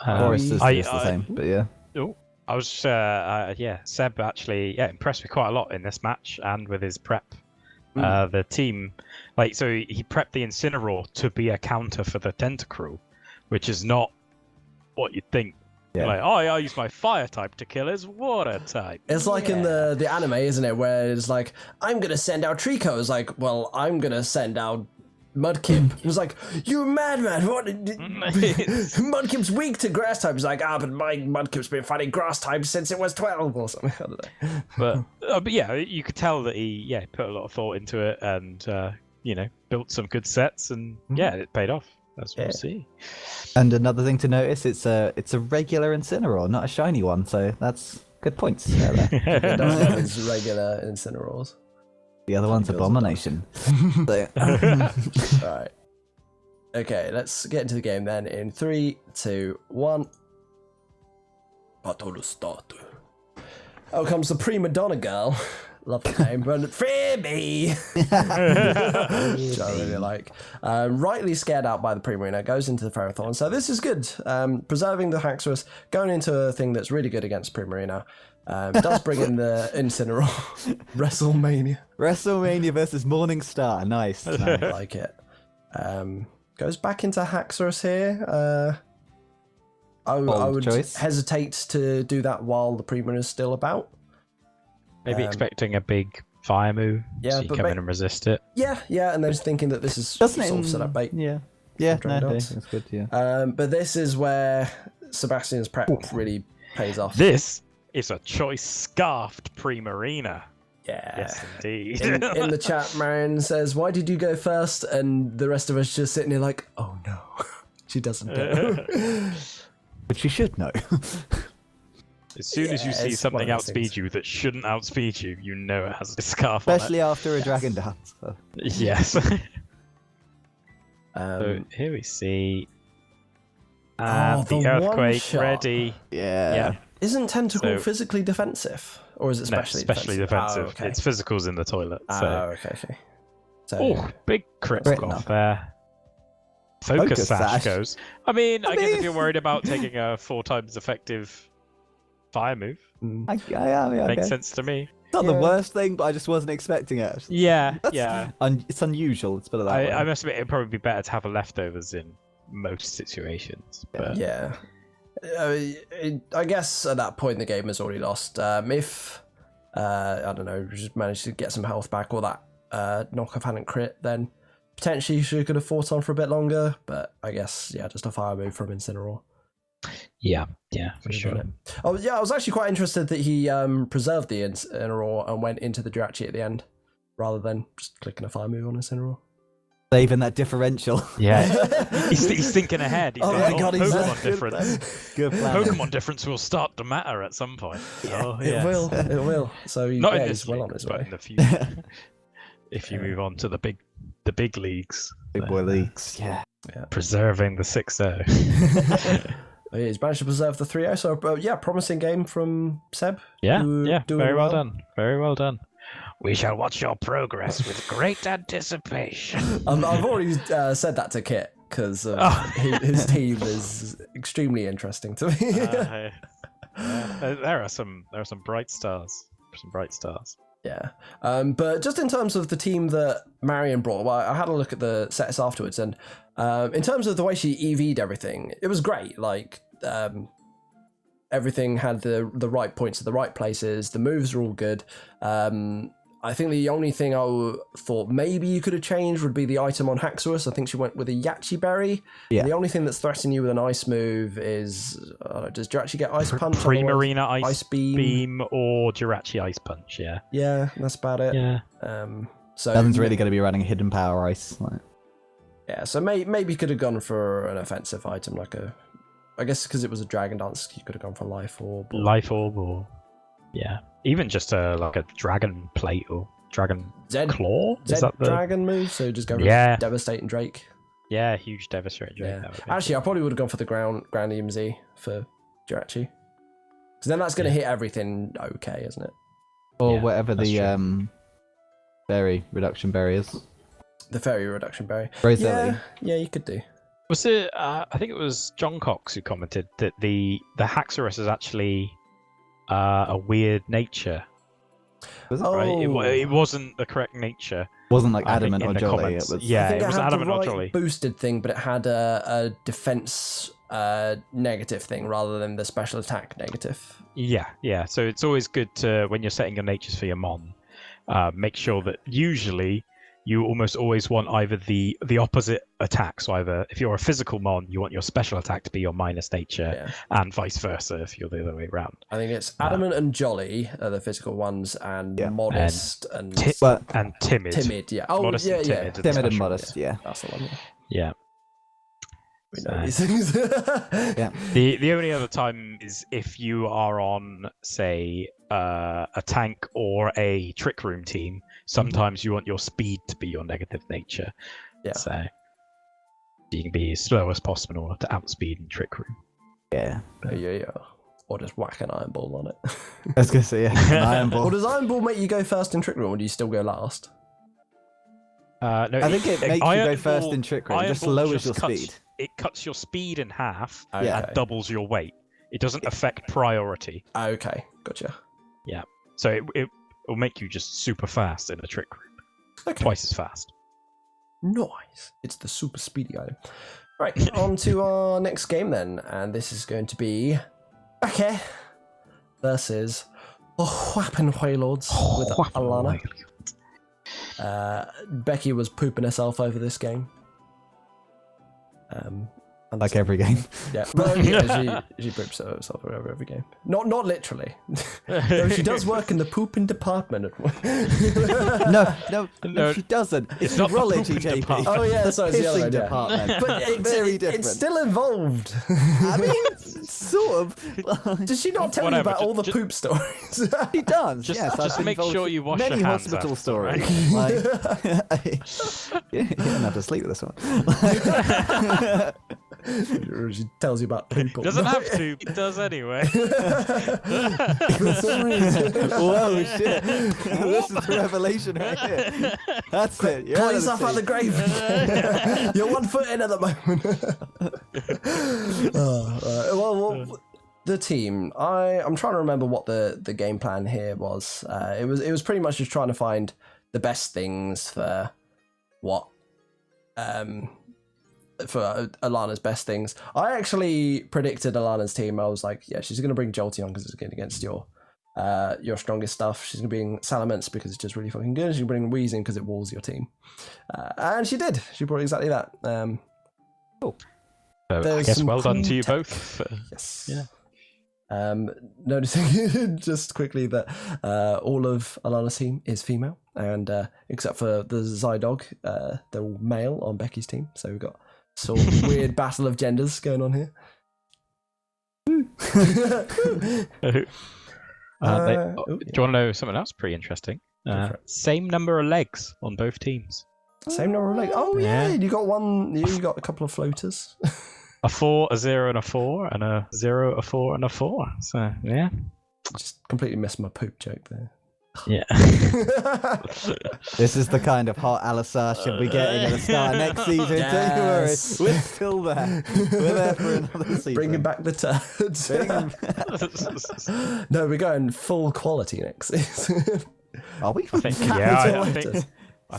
Forest is the same, but yeah. Oh, I was Seb actually impressed me quite a lot in this match and with his prep. The team, so he prepped the Incineroar to be a counter for the Tentacruel, which is not what you'd think. Yeah. Like, I use my fire type to kill his water type. It's like in the anime, isn't it? Where it's like, I'm going to send out Trico. It's like, well, I'm going to send out Mudkip. He was like, "You madman! What? Mudkip's weak to grass type." He's like, but my Mudkip's been fighting grass type since it was 12 or something. I don't know. But yeah, you could tell that he put a lot of thought into it and built some good sets and it paid off. That's what we'll see. And another thing to notice, it's a regular Incineroar, not a shiny one. So that's good points. There. It's regular Incineroars. The other one's Abomination. Alright. Okay, let's get into the game then in 3, 2, 1. Battle start. Out comes the prima donna girl. Love the name. Phoebe! Which I really like. Rightly scared out by the Primarina, goes into the Ferrothorn. So this is good. Preserving the Haxorus, going into a thing that's really good against Primarina. Does bring in the Incineroar. WrestleMania versus Morningstar. Nice. I like it. Goes back into Haxorus here. I would hesitate to do that while the Primarina is still about. Maybe expecting a big fire move, so you come in and resist it. Yeah, and then just thinking that this is sort of set up bait. Yeah, that's good, yeah. But this is where Sebastian's prep really pays off. This is a choice scarfed Primarina. Yeah. Yes, indeed. In the chat, Marian says, "Why did you go first?" And the rest of us just sitting here like, "Oh no, she doesn't know." But she should know. As soon as you see something outspeed you that shouldn't outspeed you, you know it has a scarf on it. Especially after a Dragon Dance. So. Yes. So here we see the Earthquake ready. Yeah. Isn't Tentacle physically defensive? Or is it specially defensive? Oh, okay. Its physical's in the toilet. So. Okay. So, big crit off there. Focus Sash goes. I guess if you're worried about taking a 4 times effective fire move, makes sense to me. It's not the worst thing, but I just wasn't expecting it. Yeah. It's unusual. Let's put it that way. I must admit, it'd probably be better to have a leftovers in most situations. But... Yeah. I guess at that point the game is already lost. If I don't know, just managed to get some health back or that knockoff hadn't crit, then potentially she could have fought on for a bit longer. But I guess just a fire move from Incineroar. Yeah, for sure. Oh yeah, I was actually quite interested that he preserved the Incineroar and went into the Jirachi at the end, rather than just clicking a fire move on Incineroar. Saving that differential. Yeah, he's thinking ahead. He's my god, Pokemon difference. Good plan. Pokemon difference will start to matter at some point. It will. So not in this he's well on his way. In the future, if you move on to the big leagues, big boy leagues. Yeah. Preserving the 6-0. He's managed to preserve the 3-0, so promising game from Seb. Yeah, very well done. Very well done. We shall watch your progress with great anticipation. I've already said that to Kit, because his team is extremely interesting to me. There are some bright stars. Yeah. But just in terms of the team that Marian brought, I had a look at the sets afterwards, and in terms of the way she EV'd everything, it was great. Like, everything had the right points at the right places. The moves are all good. I think the only thing I thought maybe you could have changed would be the item on Haxorus. I think she went with a Yachi Berry. Yeah. The only thing that's threatening you with an ice move is, does Jirachi get Ice Punch? Primarina Ice Beam or Jirachi Ice Punch, yeah. Yeah, that's about it. Yeah. So Nothing's really going to be running Hidden Power Ice. Yeah, so maybe you could have gone for an offensive item, like I guess because it was a Dragon Dance, you could have gone for Life Orb. Yeah. Even just like a Dragon Plate or Dragon Claw? Dragon move, so just go with Devastating Drake. Yeah, huge Devastating Drake. Yeah. Actually, I probably would have gone for the Grand EMZ for Jirachi. Because then that's going to hit everything okay, isn't it? Or whatever the berry reduction berry is. The fairy reduction berry. Yeah, you could do. Was it? I think it was John Cox who commented that the Haxorus is actually a weird nature. Was it? Right? It wasn't the correct nature. It wasn't like adamant or jolly. It was adamant or jolly. Boosted thing, but it had a defense negative thing rather than the special attack negative. Yeah. So it's always good to, when you're setting your natures for your Mon, make sure that usually you almost always want either the opposite attack. So either if you're a physical mon, you want your special attack to be your minus nature, and vice versa if you're the other way around. I think it's adamant and jolly are the physical ones, and modest and timid. Timid, yeah. Oh, modest and timid. Timid and modest, That's the one. Yeah. We know these things. The only other time is if you are on, say, a tank or a trick room team. Sometimes you want your speed to be your negative nature. Yeah. So you can be as slow as possible in order to outspeed in trick room. Yeah. Yeah. Or just whack an iron ball on it. I was gonna say an iron ball. Or does iron ball make you go first in trick room, or do you still go last? No, I think it makes you go first in trick room. Just lowers your speed. It cuts your speed in half Okay. and doubles your weight. It doesn't affect priority. Okay, gotcha. Yeah. So it will make you just super fast in a trick room. Okay. Twice as fast. Nice. It's the super speedy item. Right, on to our next game then, and this is going to be Becky versus the Whapping Wailords with Alana. Becky was pooping herself over this game. Like every game. Yeah, well, she poops herself over every game. Not literally. No, she does work in the pooping department. No, she doesn't. It's urology, JP. Oh yeah, sorry, it's the other department. But Very different. It's still involved. I mean, sort of. Did she not tell you about all the poop stories? She does. Just I've been make involved sure you wash many your hands hospital after, stories. You don't have to sleep with this one. She tells you about people. Doesn't have to. It does anyway. Whoa, shit. This is the revelation right here. That's it. You're Pull yourself out of the grave. You're 1 foot in at the moment. Well, the team. I'm trying to remember what the game plan here was. It was pretty much just trying to find the best things for what for Alana's best things. I actually predicted Alana's team. I was like, yeah, she's going to bring Jolteon because it's going against your strongest stuff. She's going to bring Salamence because it's just really fucking good. She's going to bring Weezing because it walls your team. And she did. She brought exactly that. Cool. I guess well done to you both. Yes. Yeah. Noticing just quickly that all of Alana's team is female, and except for the Zydog, they're all male on Becky's team. So we've got sort of weird battle of genders going on here. Do you want to know something else pretty interesting? Same number of legs on both teams. Same number of legs. Oh yeah, you got one. You got a couple of floaters. A 4, a 0, and a 4, and a 0, a 4, and a 4. So yeah, just completely missed my poop joke there. Yeah. This is the kind of hot Alisar she'll be getting at the start of next season. Yes. Don't worry, we're still there. We're there for another season. Bringing back the turds. No, we're going full quality next season. Are we? I think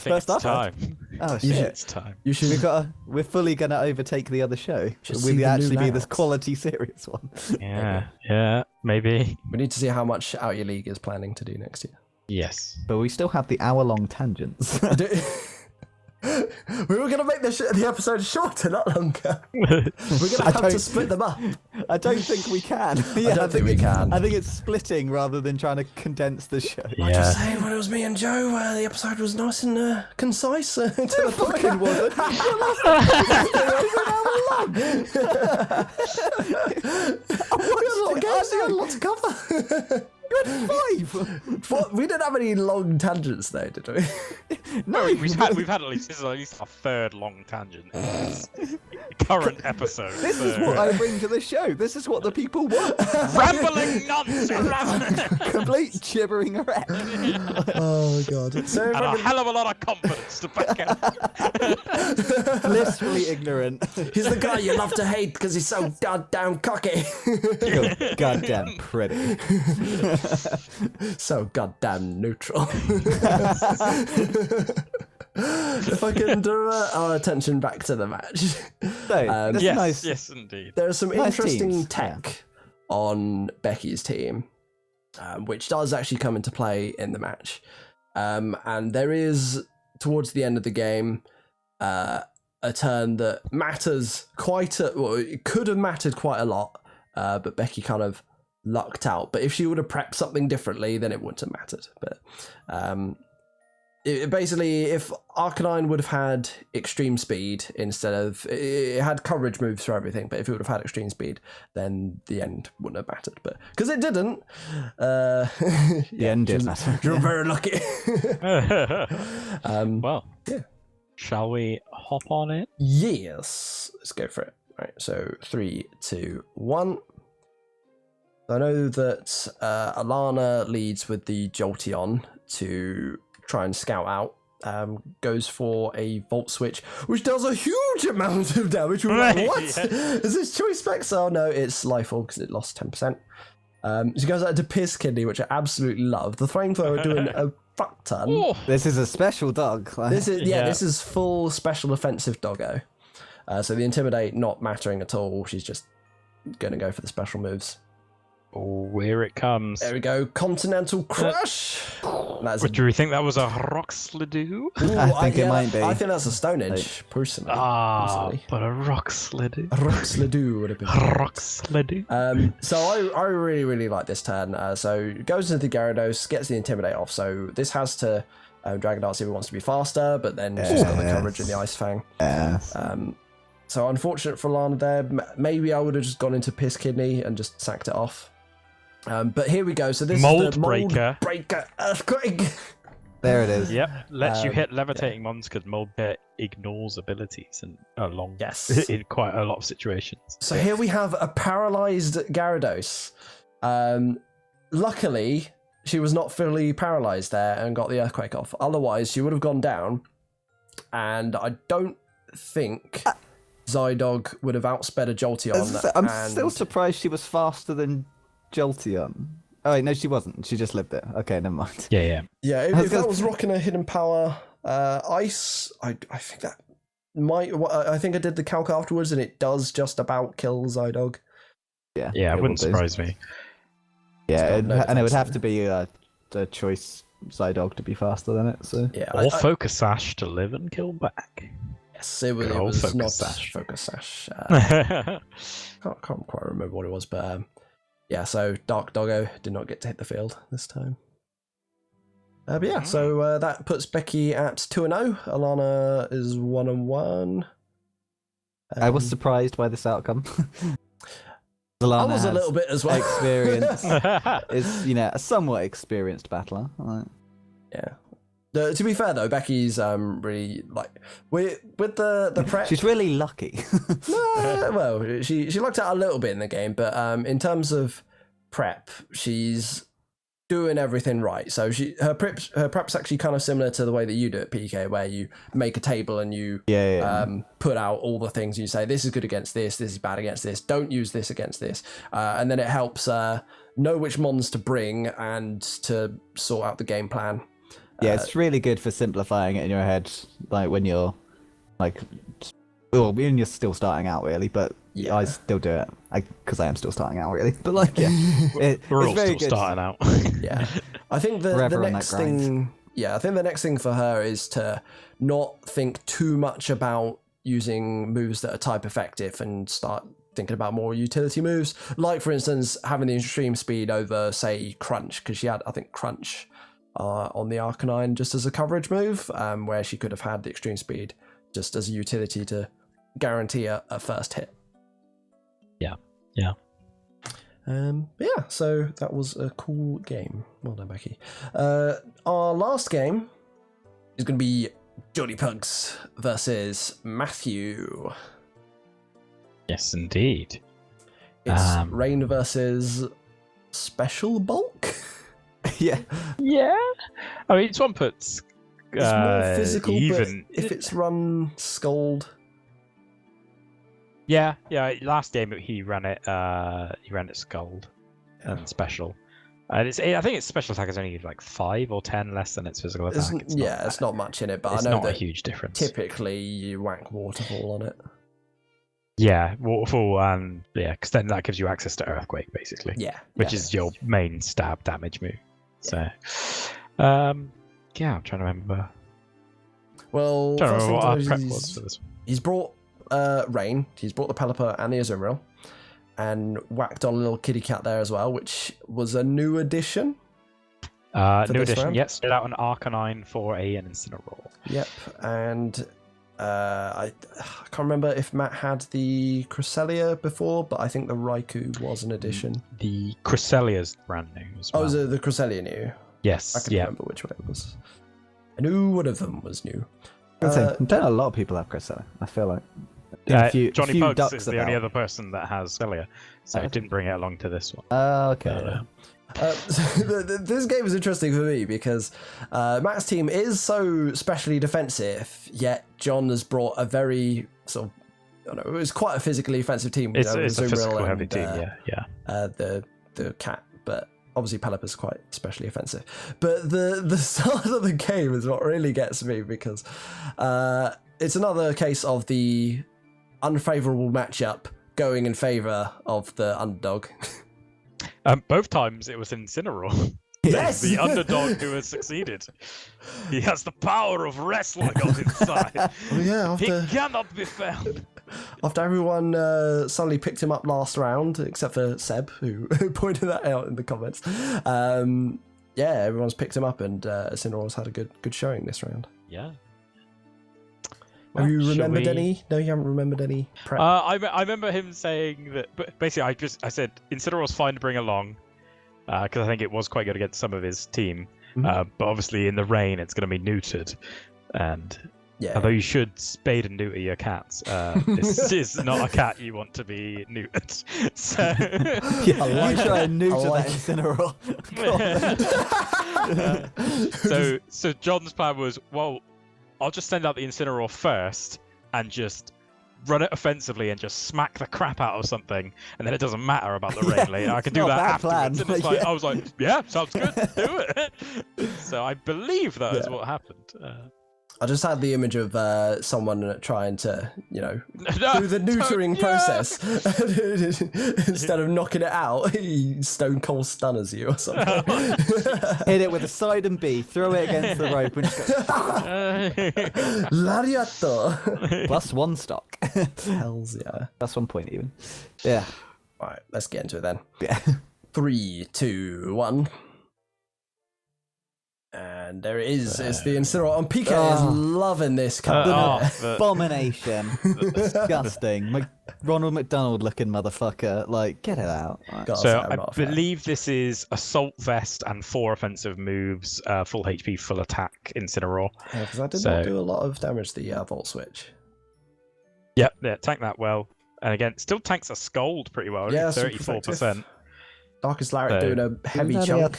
it's time. Oh shit! It's time. You should. We're fully gonna overtake the other show. Should see We'll the actually new be this layouts. quality serious one. Yeah, maybe. We need to see how much Out Your League is planning to do next year. Yes. But we still have the hour-long tangents. We were going to make the episode shorter, not longer. We're going to have to split them up. I don't think we can. I don't think we can. I think it's splitting rather than trying to condense the show. I'm just saying, when it was me and Joe, the episode was nice and concise. To the Fucking wasn't. We had a lot to cover. You had 5. What? We didn't have any long tangents though, did we? No, we've had at least this is at least our third long tangent. Current episode. This is what I bring to the show. This is what the people want. Rambling nonsense. Complete gibbering around. Oh god. So And a hell of a lot of confidence to back out. Blissfully ignorant. he's the guy you love to hate because he's so goddamn cocky. Goddamn pretty. So goddamn neutral. If I can draw our attention back to the match. So, that's nice. Yes, indeed. There is some Nice interesting teams, tech on Becky's team, which does actually come into play in the match. And there is towards the end of the game, a turn that matters it could have mattered quite a lot, but Becky kind of lucked out. But if she would have prepped something differently, then it wouldn't have mattered. But basically, if Arcanine would have had extreme speed instead of... It had coverage moves for everything, but if it would have had extreme speed, then the end wouldn't have mattered. But because it didn't... the end did matter. You're very lucky. Well, yeah. Shall we hop on it? Yes. Let's go for it. Right, so 3, 2, 1. I know that Alana leads with the Jolteon to try and scout out. Goes for a Volt Switch, which does a huge amount of damage. We're like, what? Is this Choice Specs? Oh no, it's Lifeall because it lost 10%. She goes out to Piss Kidney, which I absolutely love. The Flamethrower doing a fuck ton. Oh. This is a special dog. This is full special offensive doggo. So the Intimidate not mattering at all. She's just going to go for the special moves. Oh, here it comes. There we go. Continental Crush. Do you think that was a Rockslidoo? I think it might be. I think that's a Stone Edge, personally. But a Rockslidoo. A Rockslidoo would have been. Rockslidoo. So I really, really like this turn. So goes into the Gyarados, gets the Intimidate off. So this has to Dragon Dance if it wants to be faster, but then she's got the coverage in the Ice Fang. So unfortunate for Lana there. Maybe I would have just gone into Piss Kidney and just sacked it off. But here we go. So this is the Mold Breaker Earthquake. There it is. Yep, lets you hit levitating mons because Mold Pit ignores abilities and in quite a lot of situations. So here we have a paralyzed Gyarados. Luckily, she was not fully paralyzed there and got the Earthquake off. Otherwise, she would have gone down. And I don't think Zydog would have outsped a Jolteon. I'm still surprised she was faster than Jolteon. Oh wait, no, she wasn't. She just lived it. Okay, never mind. Yeah. If that was rocking a hidden power ice, I think that might. I think I did the calc afterwards, and it does just about kill Zydog. Yeah, it wouldn't surprise me. Yeah, and it would have to be the choice Zydog to be faster than it. So yeah, or Focus Sash to live and kill back. Yes, it was Focus not Sash. Focus Sash. Can't quite remember what it was, but yeah. So Dark Doggo did not get to hit the field this time. But yeah, so that puts Becky at 2-0. Alana is 1-1. I was surprised by this outcome. I was a little bit as well. Experience is, a somewhat experienced battler. Yeah. To be fair though, Becky's really with the prep. She's really lucky. Well, she lucked out a little bit in the game, but in terms of prep, she's doing everything right. So her prep's actually kind of similar to the way that you do it, PK, where you make a table and you put out all the things you say. This is good against this. This is bad against this. Don't use this against this, and then it helps know which mons to bring and to sort out the game plan. Yeah, it's really good for simplifying it in your head, like when you're when you're still starting out, really. But yeah. I still do it because I am still starting out, really. But we're all still starting out. Yeah, I think the next thing. Yeah, I think the next thing for her is to not think too much about using moves that are type effective and start thinking about more utility moves. Like for instance, having the extreme speed over, say, Crunch, because she had, I think, Crunch on the Arcanine just as a coverage move, where she could have had the extreme speed just as a utility to guarantee a first hit. Yeah, so that was a cool game. Well done, Becky. Our last game is going to be Jolly Pugs versus Matthew. Yes, indeed. It's Rain versus Special Bulk. Yeah. I mean, this one puts it's more physical, even but if it's run Scold. Yeah. Last game he ran it Scold and special. And I think its special attack is only like 5 or 10 less than its physical attack. It's not much in it, but it's I know not that a huge difference. Typically, you whack Waterfall on it. Yeah, Waterfall, and because then that gives you access to Earthquake, basically. Yeah, which is your main stab damage move. So, I'm trying to remember. Well, I don't first know what our thing prep to know was is for this one. he's brought Rain, he's brought the Pelipper and the Azumarill, and whacked on a little kitty cat there as well, which was a new addition. New edition, round? yes. Straight out an Arcanine for an Incineroar. Yep, and I can't remember if Matt had the Cresselia before, but I think the Raikou was an addition. The Cresselia's brand new as well. Oh, was it the Cresselia new? Yes, I can remember which one it was. I knew one of them was new. Don't a lot of people have Cresselia, I feel like. Johnny Bugs ducks is the only other person that has Celia, so didn't bring it along to this one. Okay. This game is interesting for me because Matt's team is so specially defensive, yet John has brought a very sort of, I don't know, it was quite a physically offensive team. It's a physical heavy team, yeah. The cat, but obviously Pelipper's quite especially offensive. But the start of the game is what really gets me because it's another case of the unfavourable matchup going in favour of the underdog. Both times it was Incineroar. Yes! The underdog who has succeeded. He has the power of wrestling on his side. Well, yeah, He cannot be found. after everyone suddenly picked him up last round, except for Seb, who pointed that out in the comments. Yeah, everyone's picked him up, and Incineroar's had a good showing this round. Yeah. Have you remembered any? No, you haven't remembered any prep? I remember him saying that, but basically I said Incineroar's fine to bring along, because I think it was quite good against some of his team. But obviously in the rain it's going to be neutered, and although you should spade and neuter your cats, this is not a cat you want to be neutered. So I try and neuter that Incineroar. So John's plan was, well, I'll just send out the Incineroar first and just run it offensively and just smack the crap out of something, and then it doesn't matter about the rain later. I can do that afterwards. And it's like, I was like, yeah, sounds good, do it. So I believe that is what happened. I just had the image of someone trying to, do the neutering process. Instead of knocking it out, he stone cold stunners you or something. Hit it with a side and B, throw it against the rope and just go, Lariato. +1 stock. Hells yeah. That's 1 point even. Yeah. All right, let's get into it then. Yeah. 3, 2, 1. And there it is. It's the Incineroar. And PK is loving this card. Abomination. Disgusting. Ronald McDonald looking motherfucker. Like, get it out. So I believe this is Assault Vest and 4 offensive moves, full HP, full attack, Incineroar. Yeah, because I did not do a lot of damage to the Volt Switch. Yeah, tank that well. And again, still tanks a Scold pretty well. Yeah, 34%. Darkest Lariat doing a heavy chunk.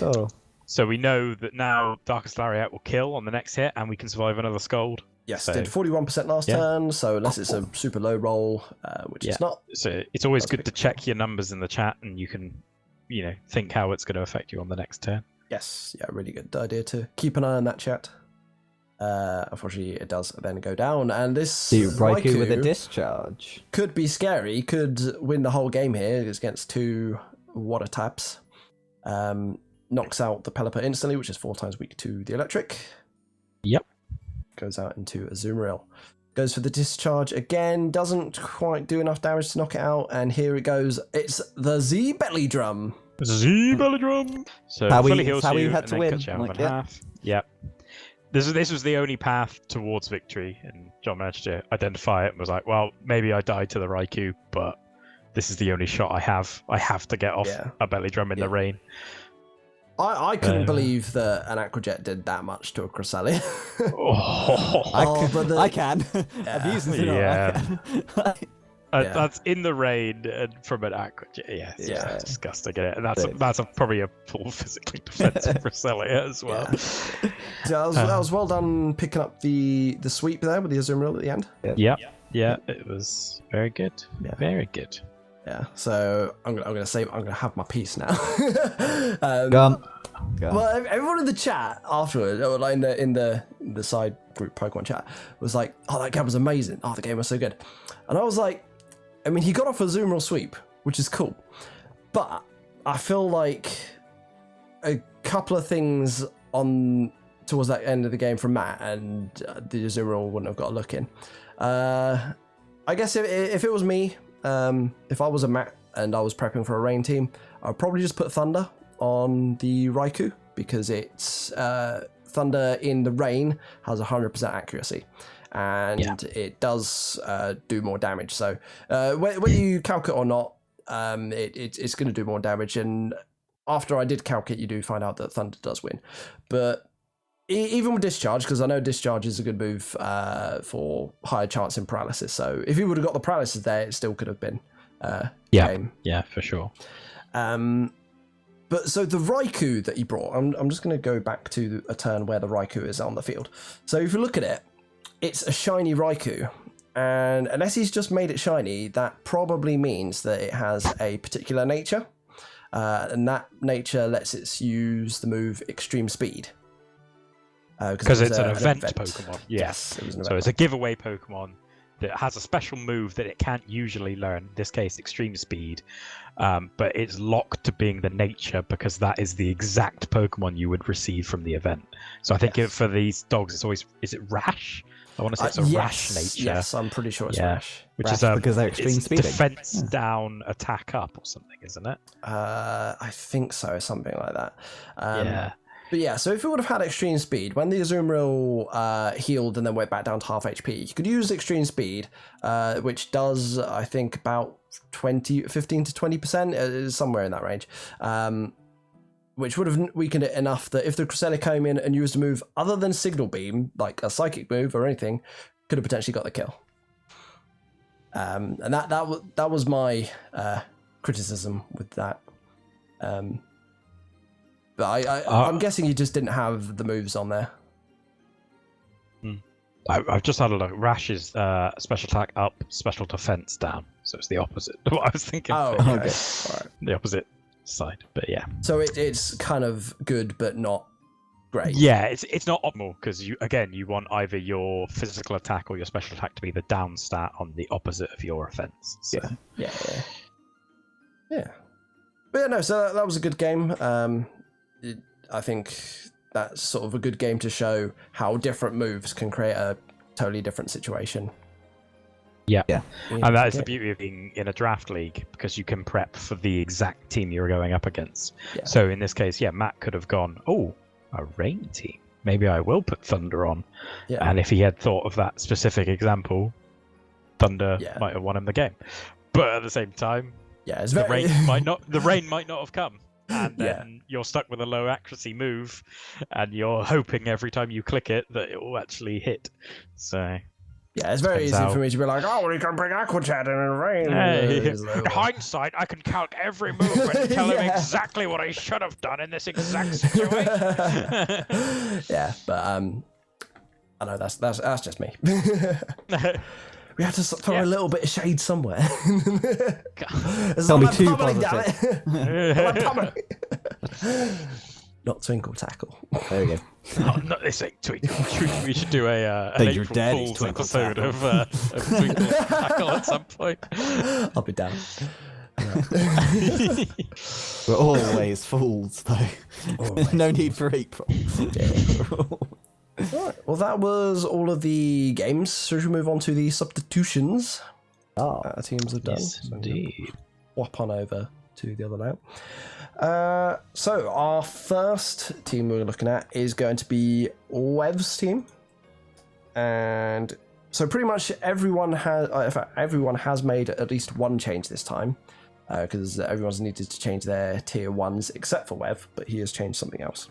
So we know that now Darkest Lariat will kill on the next hit, and we can survive another Scold. Yes, did 41% last turn, so unless it's a super low roll, which it's not. So it's always good to check your numbers in the chat, and you can, think how it's going to affect you on the next turn. Yes, yeah, really good idea to keep an eye on that chat. Unfortunately, it does then go down, and this Raikou with a discharge could be scary. Could win the whole game here. It's against 2 water taps. Knocks out the Pelipper instantly, which is 4 times weak to the electric. Yep. Goes out into Azumarill. Goes for the discharge again. Doesn't quite do enough damage to knock it out. And here it goes. It's the Z Belly Drum. Z Belly Drum. So fully heals you had to win. Half. Yep. This was the only path towards victory, and John managed to identify it and was like, well, maybe I died to the Raikou, but this is the only shot I have. I have to get off a Belly Drum in the rain. I couldn't believe that an Aquajet did that much to a Cresselia. I can. I've used it. Yeah. That's in the rain and from an Aquajet. Yeah, it's just disgusting. And that's probably a full physically defensive Cresselia as well. So that was well done picking up the sweep there with the Azumarill at the end. Yeah, it was very good. Yeah. Very good. Yeah, so I'm gonna have my piece now. Well, everyone in the chat afterwards, or like in the side group Pokemon chat, was like, "Oh, that game was amazing. Oh, the game was so good." And I was like, I mean, he got off a Azumarill sweep, which is cool, but I feel like a couple of things on towards that end of the game from Matt, and the Azumarill wouldn't have got a look in. I guess if it was me, if I was a Matt and I was prepping for a rain team, I'd probably just put Thunder on the Raikou, because it's Thunder in the rain has 100% accuracy, and it does do more damage. So whether you calc it or not, it's going to do more damage. And after I did calc it, you do find out that Thunder does win. But even with Discharge, because I know Discharge is a good move for higher chance in paralysis. So if he would have got the paralysis there, it still could have been game. Yeah, for sure. But so the Raikou that he brought, I'm just going to go back to a turn where the Raikou is on the field. So if you look at it, it's a shiny Raikou. And unless he's just made it shiny, that probably means that it has a particular nature. And that nature lets it use the move Extreme Speed. Because it's an event Pokemon. Yes, it was an event. So it's a giveaway Pokemon that has a special move that it can't usually learn, in this case Extreme Speed, but it's locked to being the nature because that is the exact Pokemon you would receive from the event. So I think for these dogs, it's always, is it Rash? I want to say it's a Rash nature. Yes, I'm pretty sure it's Rash. Which Rash is because they're extreme speeding. Defense down, attack up or something, isn't it? I think so, something like that. But yeah, so if it would have had Extreme Speed, when the Azumarill healed and then went back down to half HP, you could use Extreme Speed, which does, I think, about 15 to 20%, somewhere in that range, which would have weakened it enough that if the Cresselia came in and used a move other than Signal Beam, like a Psychic move or anything, could have potentially got the kill. And that was my criticism with that. But I'm guessing he just didn't have the moves on there. I've just had a look. Rash is special attack up, special defense down. So it's the opposite of what I was thinking. Oh, okay. All right. The opposite side, but yeah. So it's kind of good, but not great. Yeah, it's not optimal because you want either your physical attack or your special attack to be the down stat on the opposite of your offense. So. Yeah. But yeah, no. So that was a good game. I think that's sort of a good game to show how different moves can create a totally different situation. Yeah. And that is the beauty of being in a draft league, because you can prep for the exact team you're going up against. Yeah. So in this case, Matt could have gone, a rain team. Maybe I will put Thunder on. Yeah. And if he had thought of that specific example, Thunder might have won him the game. But at the same time, the rain might not have come. And then you're stuck with a low accuracy move, and you're hoping every time you click it that it will actually hit. So it's very easy for me to be like, you can bring Aqua Chat in the rain. In hindsight, I can calc every move and tell him exactly what I should have done in this exact situation. But I know that's just me. We have to throw a little bit of shade somewhere. Tell me too positive. Not Twinkle Tackle. There we go. Not this ain't Twinkle. We should do an April Fool's episode of Twinkle Tackle at some point. I'll be down. We're always fools, though. No need for April. Right. Well, that was all of the games. So we should move on to the substitutions our teams have done. Yes, indeed. Swap on over to the other layout. So our first team we're looking at is going to be Wev's team. And so pretty much everyone has made at least one change this time, because everyone's needed to change their tier 1s except for Wev, but he has changed something else.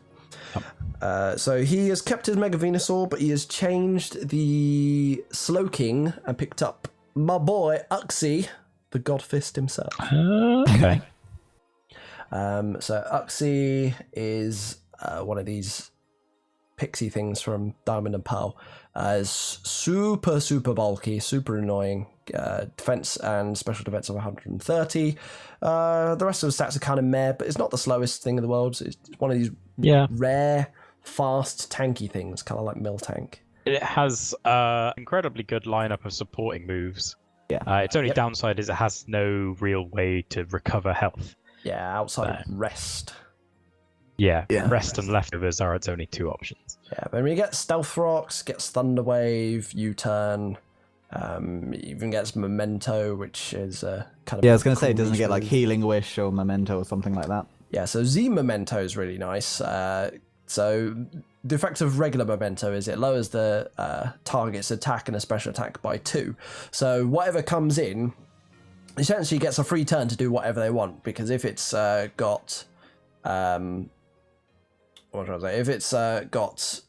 So he has kept his Mega Venusaur, but he has changed the Slowking and picked up my boy Uxie, the Godfist himself. Okay. So Uxie is one of these pixie things from Diamond and Pearl. Is super bulky, super annoying. Defense and special defense of 130. The rest of the stats are kind of meh, but it's not the slowest thing in the world. It's one of these rare, fast, tanky things, kind of like Miltank. It has incredibly good lineup of supporting moves. Yeah. Its only downside is it has no real way to recover health. Yeah, outside of rest. Yeah, rest and leftovers are its only 2 options. Yeah, but when you get Stealth Rocks, gets Thunder Wave, U-Turn, even gets Memento, which is kind of... Yeah, I was going to say, it doesn't get like Healing Wish or Memento or something like that. Yeah, so Z Memento is really nice. So the effect of regular Memento is it lowers the target's attack and a special attack by 2. So whatever comes in essentially gets a free turn to do whatever they want, because if it's got... what should I say? If it's got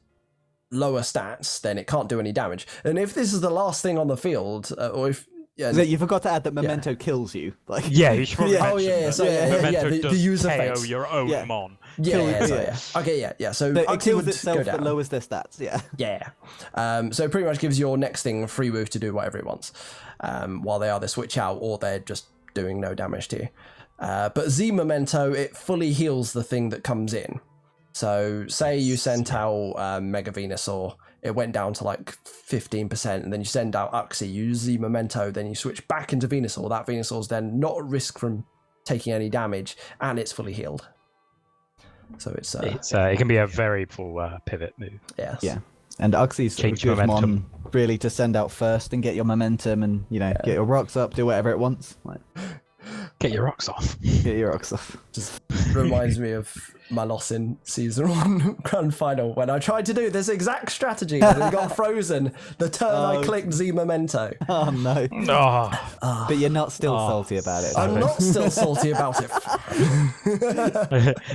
lower stats, then it can't do any damage. And if this is the last thing on the field, or if you forgot to add that Memento kills you. Like you should probably the user KO face. your own mon. Okay, So but it Uxie kills would itself go down. but lowers their stats. So it pretty much gives your next thing free move to do whatever it wants, while they either switch out or they're just doing no damage to you. But Z Memento, it fully heals the thing that comes in. So say you sent out Mega Venusaur, it went down to like 15%, and then you send out Uxie, you use Z Memento, then you switch back into Venusaur. That Venusaur's then not at risk from taking any damage, and it's fully healed. So it can be a very full pivot move. Yes. Yeah. And Uxie's a good mon really to send out first and get your momentum and, get your rocks up, do whatever it wants. Like, get your rocks off. Get your rocks off. Just reminds me of my loss in Season 1 Grand Final when I tried to do this exact strategy and it got frozen the turn I clicked Z Memento. Oh, no. But you're not still salty about it. I'm not still salty about it.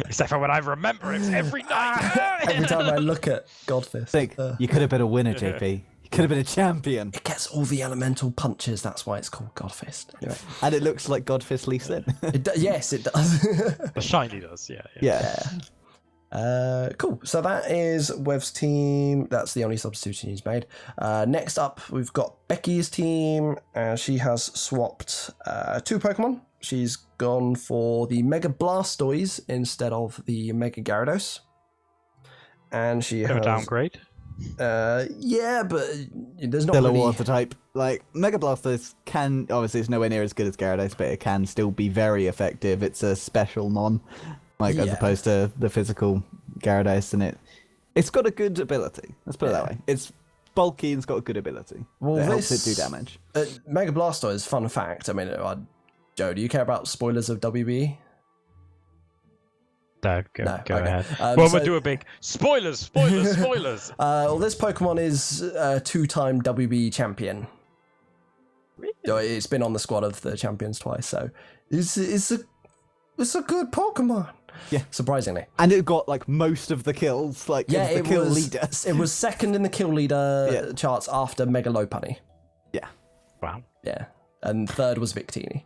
Except for when I remember it every night. Every time I look at Godfist. Think, you could have been a winner, JP. You could have been a champion. It gets all the elemental punches, that's why it's called Godfist. Anyway. And it looks like Godfist leaps in. Yes, it does. The shiny does, yeah. Cool. So that is Wev's team. That's the only substitution he's made. Next up, we've got Becky's team. She has swapped 2 Pokemon. She's gone for the Mega Blastoise instead of the Mega Gyarados. And she has... downgrade. But there's not still really... a water type. Like, Mega Blastoise can, obviously it's nowhere near as good as Gyarados, but it can still be very effective. It's a special mon, as opposed to the physical Gyarados, and it's got a good ability. Let's put it that way. It's bulky and it's got a good ability. Well, it helps it do damage. Mega Blastoise, fun fact, I mean, Joe, do you care about spoilers of WBE? No, go ahead. We'll do a big spoilers. Well, this Pokemon is a 2-time WBE champion. Really? It's been on the squad of the champions twice, so it's a good Pokemon. Yeah, surprisingly. And it got like most of the kills. Like, it was the kill leader. It was second in the kill leader charts after Mega Lopunny. Yeah. Wow. Yeah, and third was Victini.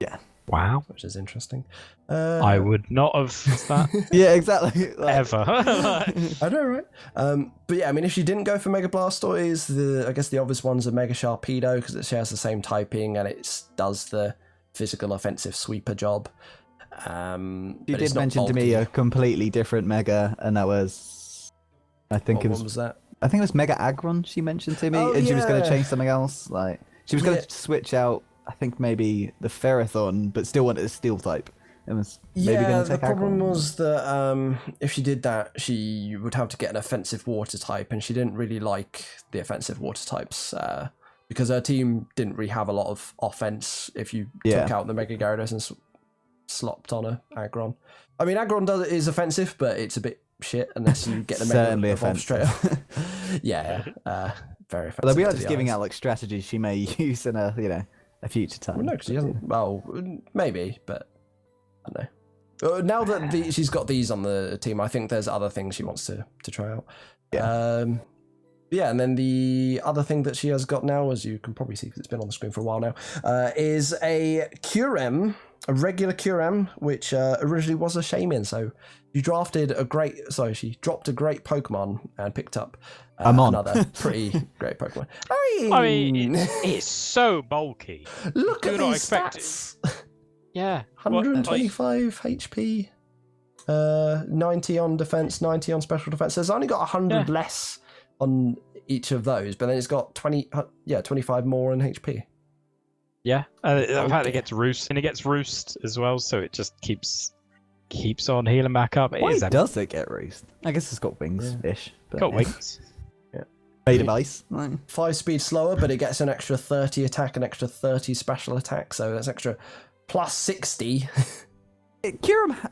Yeah. Wow. Which is interesting. I would not have that. Yeah, exactly. Ever. I know, right? But yeah, I mean, if she didn't go for Mega Blastoise, I guess the obvious one's a Mega Sharpedo because it shares the same typing and it does the physical offensive sweeper job. You did mention to me a completely different Mega, and that was... What was that? I think it was Mega Aggron she mentioned to me, and she was going to change something else. Like, she was going to switch out, I think maybe the Ferrothorn, but still wanted a Steel type. It was maybe going to take the problem Aggron. was that if she did that, she would have to get an offensive water type, and she didn't really like the offensive water types because her team didn't really have a lot of offense if you took out the Mega Gyarados and slopped on a Aggron. I mean, Aggron is offensive, but it's a bit shit unless you get the Mega Evolve straight up. Very offensive. Although we are just giving out like strategies she may use in a future time. Well, no, because she hasn't. Well, maybe, but I don't know. Now that she's got these on the team, I think there's other things she wants to try out. Yeah. And then the other thing that she has got now, as you can probably see because it's been on the screen for a while now, is a Kyurem, a regular Kyurem, which originally was a Shaymin. So she dropped a great Pokemon and picked up another pretty great Pokemon. I mean, it's so bulky. Look at these stats. Yeah. 125 HP, 90 on defense, 90 on special defense. So it's only got 100 less on each of those, but then it's got 25 more on HP. Yeah, in fact, it gets roost, and it gets roost as well, so it just keeps keeps on healing back up. Why does it get raised? I guess it's got wings-ish. But Got wings. Made of ice. 5 speed slower, but it gets an extra 30 attack, an extra 30 special attack, so that's extra plus 60.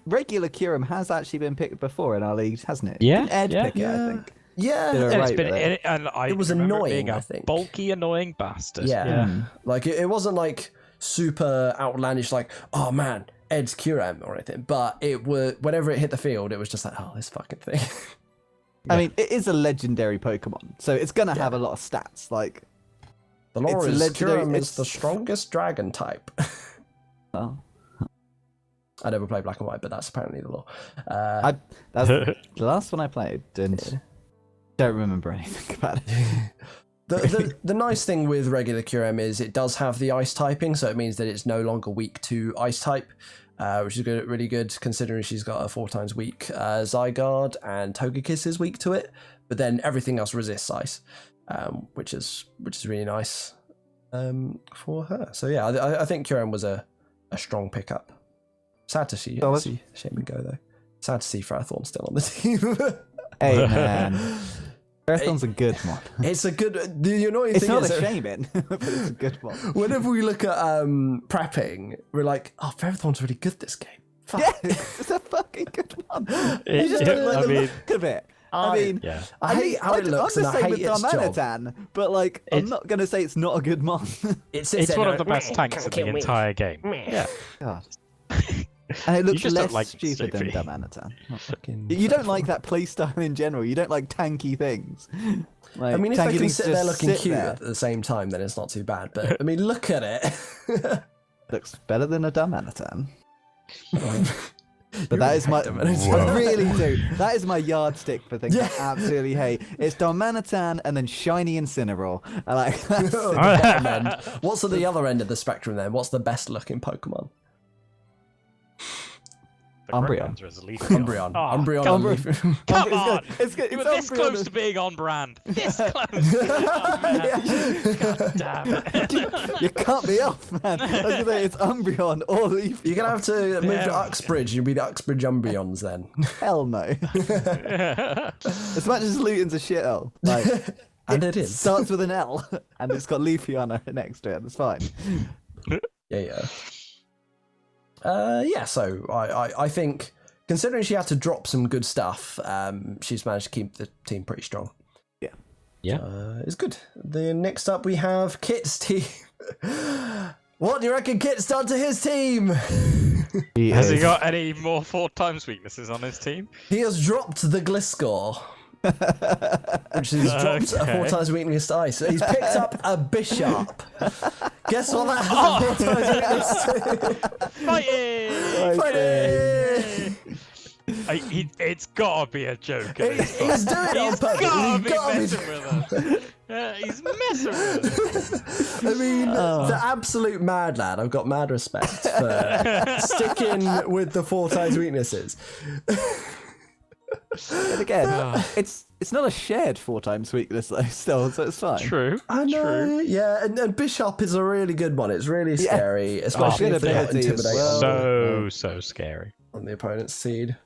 Regular Kyurem has actually been picked before in our league, hasn't it? Yeah, Ed yeah. pick it, I think. Yeah, Did And alright it's been, with it. it was remember annoying, being I a think. bulky, annoying bastard. Yeah. Like it wasn't like super outlandish, like, oh man, Ed's Kyurem or anything, but it was, whenever it hit the field, it was just like, oh, this fucking thing. I mean, it is a legendary Pokemon, so it's gonna have a lot of stats. Like The lore It's is legendary- Kyurem is it's- the strongest dragon type. oh, I never played Black and White, but that's apparently the lore. that's the last one I played, and don't remember anything about it. The nice thing with regular Kyurem is it does have the ice typing, so it means that it's no longer weak to ice type, which is good, really good considering she's got a 4 times weak Zygarde, and Togekiss is weak to it, but then everything else resists ice, which is really nice for her. So yeah, I think Kyurem was a strong pickup. Sad to see Shaman go though. Sad to see Ferrothorn still on the team. Hey man, Ferrothorn's a good one. It's a good. The annoying It's thing not is, a Shaman, but it's a good one. whenever we look at prepping, we're like, oh, Ferrothorn's really good this game. Fuck. Yeah, it's a fucking good one. It- You just it- don't like I the mean- look of it. I mean, Yeah. I hate how it looks, I'm and the I same hate with its job. Darmanitan, but like, I'm not gonna say it's not a good mon. It's one of the best tanks in the entire game. Yeah. God. And it looks just don't less like stupid than Sophie. Darmanitan. You don't like that playstyle in general. You don't like tanky things. Like, I mean, if tanky they can things sit there just looking sit cute there. at the same time, then it's not too bad. But I mean, look at it. Looks better than a Darmanitan. You But that is my. hate Darmanitan. I really do. That is my yardstick for things I absolutely hate. It's Darmanitan and then Shiny Incineroar. I like that's The bottom end. What's at the other end of the spectrum then? What's the best looking Pokemon? The correct Umbreon. answer is Leafyboi. Umbreon. Oh, Umbreon. Umbreon. and Leaf- Come It's on! good. It's good. You It's were this Umbreon. close to being on brand. This close. Oh, man. God damn it. You cut me off, man. I was gonna say it's Umbreon or Leaf. You're going to have to move to Yeah. Uxbridge. You'll be the Uxbridge Umbreons then. Hell no. As much as Luton's a shithole, like And it is. starts with an L and it's got Leafy on it next to it. That's fine. Yeah. Yeah, so I think, considering she had to drop some good stuff, she's managed to keep the team pretty strong. Yeah. It's good. The next up we have Kit's team. What do you reckon Kit's done to his team? Has he got any more 4 times weaknesses on his team? He has dropped the Gliscor, which is dropped a 4 times weakness to ice. So he's picked up a Bishop. Guess what that has a 4 times weakness to? Fighting! Fighting! It's gotta be a joke. He's doing it on He's purpose. gotta be He's gotta be messing with us. He's messing with us. I mean, the absolute mad lad. I've got mad respect for sticking with the 4 times weaknesses. And again, it's not a shared 4 times weakness though, still, so it's fine. True. I know, True. yeah, and Bishop is a really good one. It's really scary, especially if they got ability as intimidate well. So scary. on the opponent's seed.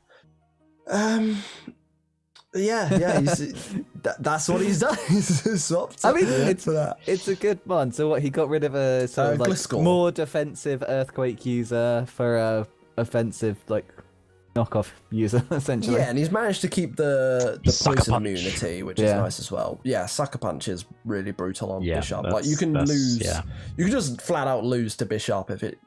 Yeah, that's what he's done. He's swapped. I mean, for that. it's a good one. So what, he got rid of a sort of like Gliscor. more defensive Earthquake user for a offensive like knockoff user, essentially. Yeah, and he's managed to keep the Sucker poison punch. immunity, which is nice as well. Yeah, Sucker Punch is really brutal on Bishop. Like you can lose. Yeah. You can just flat out lose to Bishop if it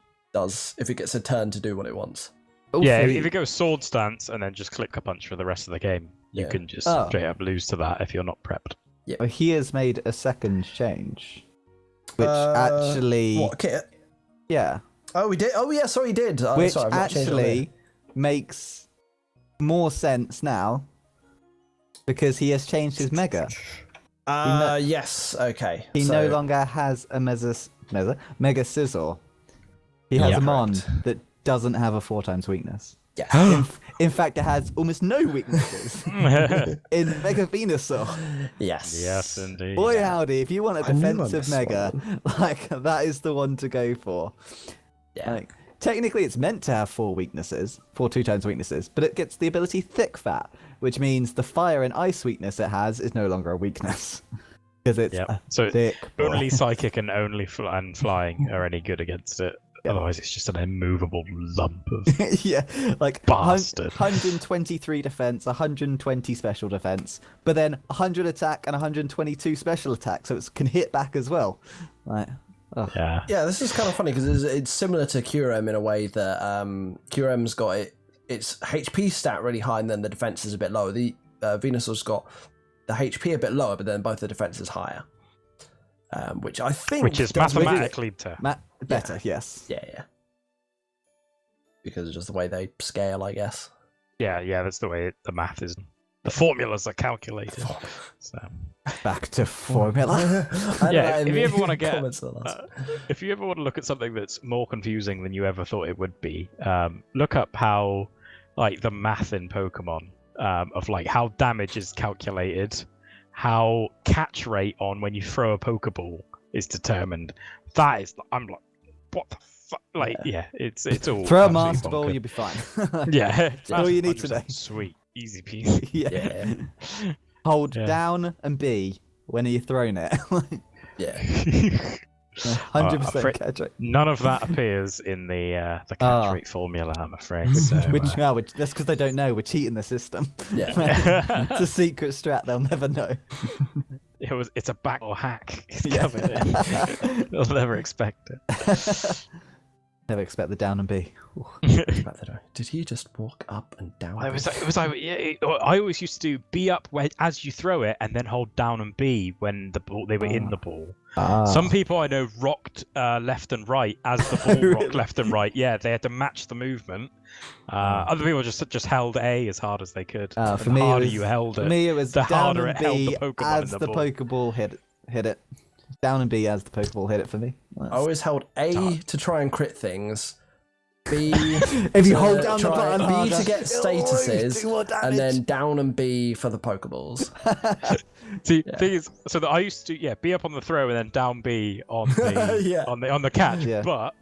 gets a turn to do what it wants. Yeah, if it goes sword stance and then just click a punch for the rest of the game, you can just straight up lose to that if you're not prepped. Well, he has made a second change, which actually, What Kit? yeah, Oh, we did. Oh, yeah. Sorry, he did. which sorry, I've not changed it on actually makes more sense now because he has changed his mega. here. Yes. Okay. He so, no longer has a Mega Scizor. He has a mon that doesn't have a 4 times weakness. Yeah. In fact, it has almost no weaknesses in Mega Venusaur. Yes. Yes, indeed. Boy, howdy! If you want a I knew I defensive missed Mega, like that is the one to go for. Yeah. Like, technically it's meant to have 4 weaknesses, 4 2-tones weaknesses, but it gets the ability Thick Fat, which means the fire and ice weakness it has is no longer a weakness. Because it's so thick boy. only psychic and only flying are any good against it. Otherwise, it's just an immovable lump of yeah, like bastard. 123 defense, 120 special defense, but then 100 attack and 122 special attack, so it can hit back as well. Like, yeah, this is kind of funny because it's similar to Curem in a way that Curem's got its HP stat really high and then the defense is a bit lower. The Venusaur's got the HP a bit lower, but then both the defense is higher. Which I think is mathematically better, yes. Yeah. Because of just the way they scale, I guess. Yeah, that's the way the math is. The formulas are calculated. So. Back to formula. If you ever want to get, if you ever want to look at something that's more confusing than you ever thought it would be, look up how, like, the math in Pokemon of like how damage is calculated. How catch rate on when you throw a Pokeball is determined. That is, I'm like, what the fuck? Like, it's all. Throw a Master Ball, you'll be fine. That's all you need to know. Sweet, easy peasy. Yeah. Hold down and B when are you throwing it? Yeah. 100% catch rate. None of that appears in the catch rate formula, I'm afraid. So, which that's because they don't know. We're cheating the system. Yeah. It's a secret strat. They'll never know. It's a back or hack. It's covered in. They'll never expect it. Never expect the down and B. Did he just walk up and down? I always used to do B up as you throw it, and then hold down and B when they were in the ball. Some people I know rocked left and right as the ball rocked left and right. Yeah, they had to match the movement. Other people just held A as hard as they could. For me, it was the down harder and it held B the Pokemon as in the Pokeball hit it. Down and B as the Pokeball hit it for me. I always held A to try and crit things. B if you hold down the button B to get statuses, and then down and B for the Pokeballs. See, thing is, so that I used to B up on the throw and then down B on the on the catch. Yeah. But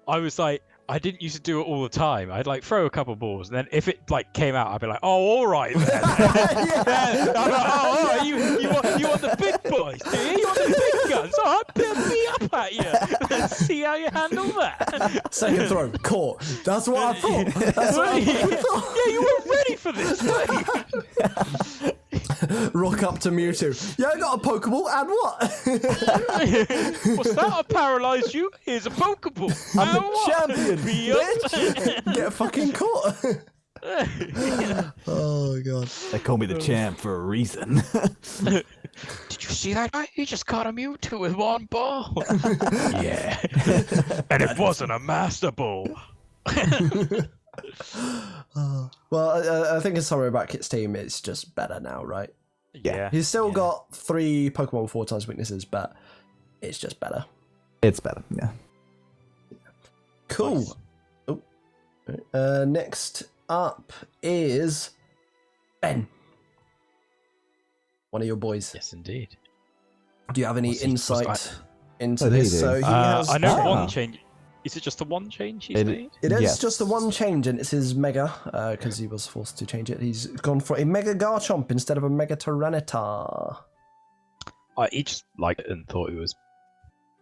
I was like, I didn't used to do it all the time. I'd like throw a couple balls, and then if it like came out, I'd be like, "Oh, all right then." I'm like, "Oh, you want the big boys? Do you? You want the big guns? All right, be up at you. Let's see how you handle that." Second throw, caught. That's what I thought. That's what I thought. Yeah, you weren't ready for this. Rock up to Mewtwo. Yeah, I got a Pokeball, and what? What's that? I paralysed you. Here's a Pokeball. I'm the champion, bitch. Get fucking caught. Oh god. They call me the champ for a reason. Did you see that guy? He just caught a Mewtwo with one ball. Yeah. And it wasn't a Master Ball. Well, I think in summary about Kit's team, it's just better now, right? Yeah. He's still got 3 Pokemon with 4 times weaknesses, but it's just better. It's better, yeah. Cool. Nice. Oh. Next up is Ben. One of your boys. Yes, indeed. Do you have any insight into he this? do? So he has. I know one change. Is it just the one change he's made? It is Yes. just the one change, and it's his Mega, because he was forced to change it. He's gone for a Mega Garchomp instead of a Mega Tyranitar. He just liked it and thought it was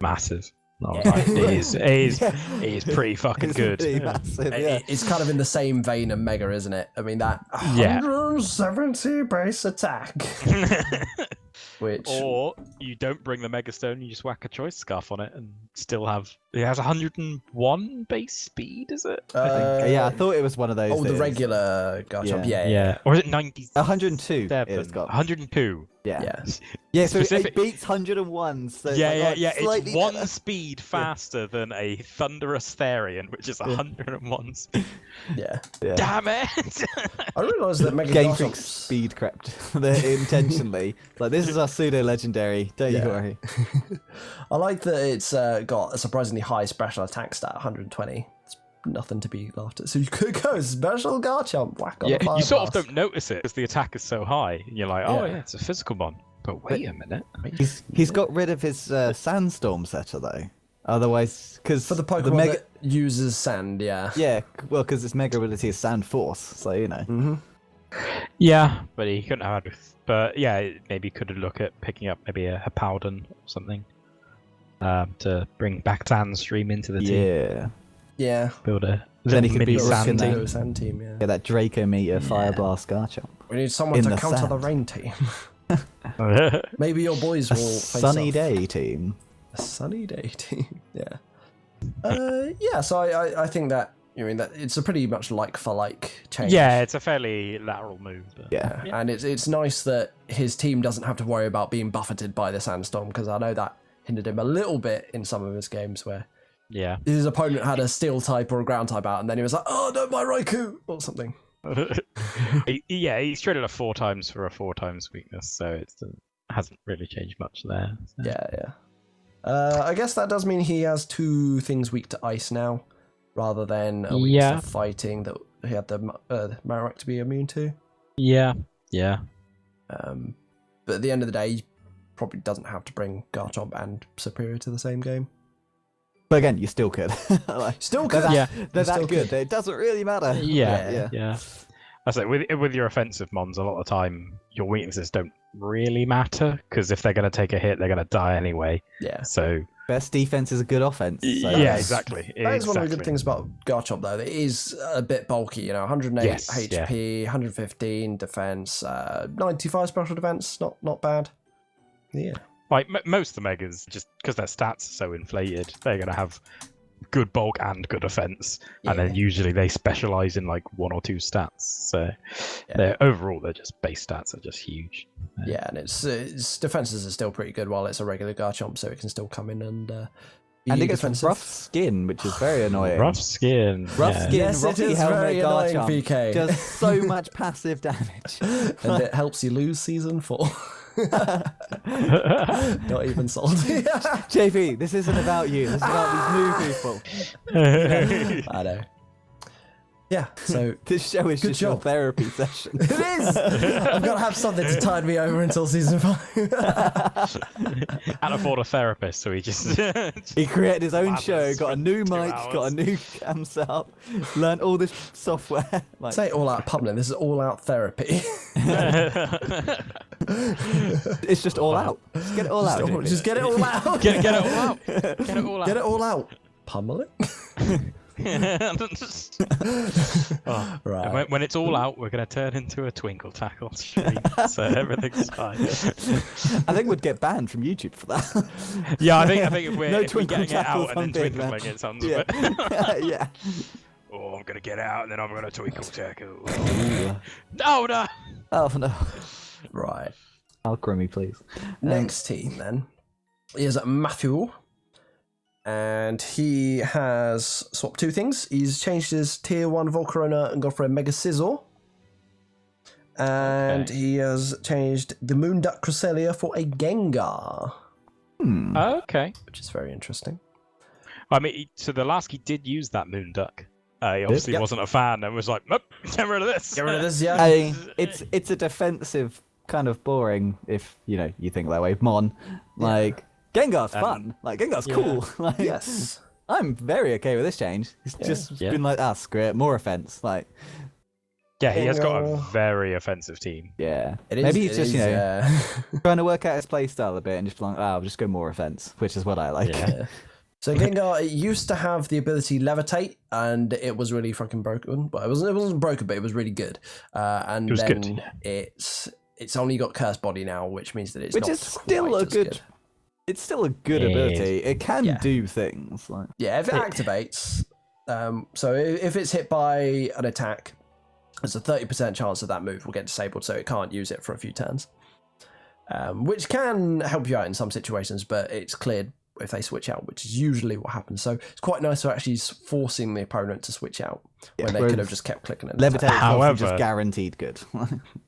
massive. It is pretty fucking good. Massive, yeah. It's kind of in the same vein of Mega, isn't it? I mean, that 170 base attack. Which... Or you don't bring the Mega Stone, you just whack a Choice Scarf on it and still have... It has 101 base speed, is it? I thought it was one of those. Oh, the regular Garchomp. Yeah. Or is it 90? 102. It's got 102. Yeah. Yeah, so Specific... it beats 101. So It's one speed faster than a Thunderous Therian, which is 101 speed. Yeah. Damn it! I realised that Mega Game Garchomp... Freak speed crept intentionally. Like, this is our pseudo-legendary, don't you worry. I like that it's got a surprisingly high special attack stat, 120. It's nothing to be laughed at. So you could go special Garchomp, whack on the fire you sort of blast. don't notice it because the attack is so high. And you're like, it's a physical one. But wait a minute. He's got rid of his Sandstorm setter, though. Otherwise, because For the Pokemon uses sand, yeah. Yeah, well, because its mega ability is Sand Force, so you know. Mm-hmm. Yeah, but he couldn't have had. But yeah, maybe could have looked at picking up maybe a Hapowden or something to bring Bactan's stream into the team. Yeah. Yeah. Build a Then he could mini be sand rocking team. Sand team, yeah. Yeah, that Draco Meter Fire Blast Garchomp. We need someone In to the counter sand. the rain team. Maybe your boys A will face sunny off. day team. A sunny day team, yeah. Yeah, so I think that, that it's a pretty much like for like change. Yeah, it's a fairly lateral move. But... Yeah. And it's nice that his team doesn't have to worry about being buffeted by the sandstorm, because I know that hindered him a little bit in some of his games where his opponent had a steel type or a ground type out, and then he was like, "Oh no, my Raikou!" or something. He's traded a 4 times for a 4 times weakness, so it hasn't really changed much there. So. Yeah. I guess that does mean he has 2 things weak to ice now, rather than a weak to fighting that he had the Marowak to be immune to. Yeah. But at the end of the day, he probably doesn't have to bring Garchomp and Superior to the same game. But again, you still could. Still could. They're that good. It doesn't really matter. Yeah. I say with your offensive mons, a lot of the time your weaknesses don't really matter, because if they're going to take a hit, they're going to die anyway. Yeah. So best defense is a good offense. So yeah, exactly. That is one of the good things about Garchomp, though. It is a bit bulky. 108 HP, 115 defense, 95 special defense. Not bad. Yeah. Like most of the megas, just because their stats are so inflated, they're going to have good bulk and good offense, and then usually they specialize in like 1 or 2 stats. So overall, they're just base stats are just huge. Yeah, and its defenses are still pretty good while it's a regular Garchomp, so it can still come in and it gets rough skin, which is very annoying. Rough skin. Yes, Rocky it is Helmet very annoying, Garchomp VK. does so much passive damage. And it helps you lose season 4. Not even salty. JP, this isn't about you. This is about these new people. I know. Yeah, so This show is Good just your job. therapy session. it is. I've got to have something to tide me over until season 5. Can't afford a therapist, so he just He created his own show, Madness got a for new 2 mic, hours. got a new cam setup, learned all this software. Like, Say all out public. This is all out therapy. it's just all out. Just get it all out. JP. Just get it all out. get it all out. Get it all out. Get it all out. Pummel it. Right. When it's all out, we're going to turn into a Twinkle Tackle stream, so everything's fine. I think we'd get banned from YouTube for that. Yeah, I think if we're, No if we're twinkle getting it tackles out on and then Big twinkling, Man. it sounds a Yeah. bit. Yeah. Oh, I'm going to get out and then I'm going to Twinkle Tackle. Ooh. No, no. Oh no. Right. Alchemy, please. Next team then is Matthew, and he has swapped 2 things. He's changed his tier 1 Volcarona and gone for a Mega Sizzle, and he has changed the Moonduck Cresselia for a Gengar, Okay. which is very interesting. I mean, so the last he did use that Moonduck. He obviously wasn't a fan and was like, nope, get rid of this. Get rid of this, yeah. I mean, it's a defensive kind of boring if you think that way. Mon, like Gengar's fun. Like Gengar's cool. Like Yes. I'm very okay with this change. He's just been like, screw it, more offense. Like Yeah, he has got a Gengar. very offensive team. yeah, It is, maybe he's it just is, trying to work out his playstyle a bit and just like, I'll just go more offense, which is what I like. Yeah. So Gengar, it used to have the ability Levitate, and it was really fucking broken. But it wasn't broken, but it was really good. And It was then good. it's only got Curse Body now, which means that it's Which not is still quite a as good. It's still a good It is. ability. It can Yeah. do things. Like Yeah, if it activates, so if it's hit by an attack, there's a 30% chance that move will get disabled, so it can't use it for a few turns. Which can help you out in some situations, but it's cleared if they switch out, which is usually what happens. So it's quite nice for actually forcing the opponent to switch out when they could have just kept clicking it. Levitate is obviously However- just guaranteed good.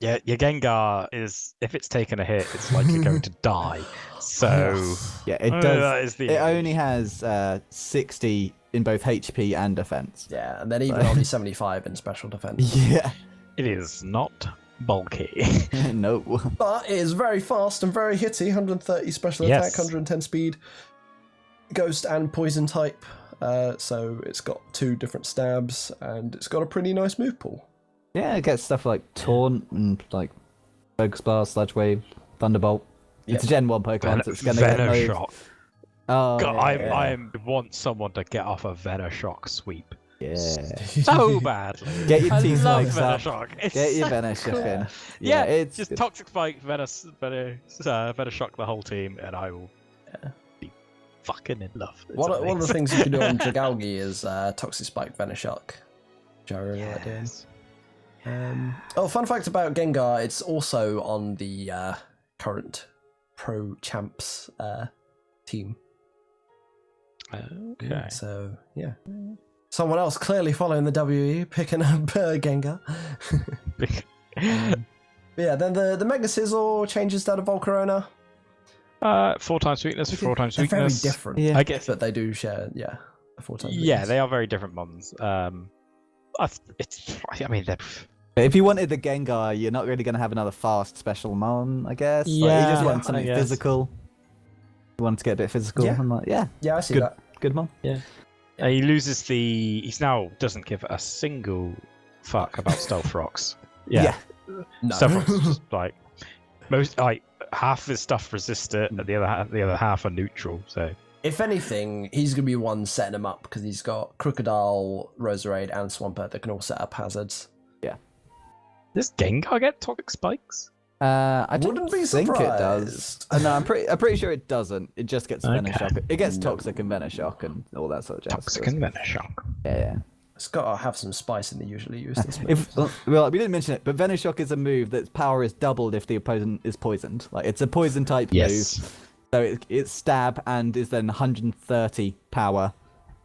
Yeah, your Gengar is, if it's taken a hit, it's likely going to die. So Yeah, it that does. is the It only has 60 in both HP and defense. Yeah, and then even only 75 in special defense. Yeah. it is not bulky. No. But it is very fast and very hitty. 130 special Yes. attack, 110 speed, ghost and poison type. so it's got 2 different stabs, and it's got a pretty nice move pool. Yeah, it gets stuff like Taunt and like Focus Bar, Sludge Wave, Thunderbolt. It's a Gen 1 Pokemon, so it's going to get Venoshock. Oh, God, yeah. I want someone to get off a Venoshock sweep. Yeah. So badly. Get your I T love spikes up. Venoshock. It's Get your so Venoshock cool. in. Yeah, it's just good. Toxic Spike, Venoshock the whole team, and I will be fucking in love. It's One of the amazing. things you can do on Dragalge is Toxic Spike Venoshock, which I really like doing. Fun fact about Gengar, it's also on the current Pro Champs team. Okay. So, yeah. Someone else clearly following the WE, picking up Gengar. Yeah, then the Mega Sizzle changes down to Volcarona. 4 times sweetness, 4 times They're very weakness. different. Yeah. I guess. But they do share, a 4 times Yeah, weakness. they are very different ones. I mean, they're. If you wanted the Gengar, you're not really going to have another fast special Mon, I guess. Like, Yeah, you just I want something guess. physical. You wanted to get a bit physical. Yeah. I'm like, yeah, Yeah, I see good, that. good Mon. He loses the. He's now doesn't give a single fuck about Stealth Rocks. Yeah. No. Stealth Rocks is just like most like half of his stuff resist it, and the other half are neutral. So If anything, he's going to be one setting him up because he's got Crocodile, Roserade, and Swampert that can all set up hazards. does Gengar get Toxic Spikes? I Wouldn't be think it surprised. does. No, I'm pretty sure it doesn't. It just gets Okay. Venoshock. It gets Toxic and Venoshock and all that sort of jazz. Toxic and Venoshock. Yeah. It's got to have some spice in the usually used. This move. If well, we didn't mention it, but Venoshock is a move that's power is doubled if the opponent is poisoned. Like it's a poison type move, so it's stab and is then 130 power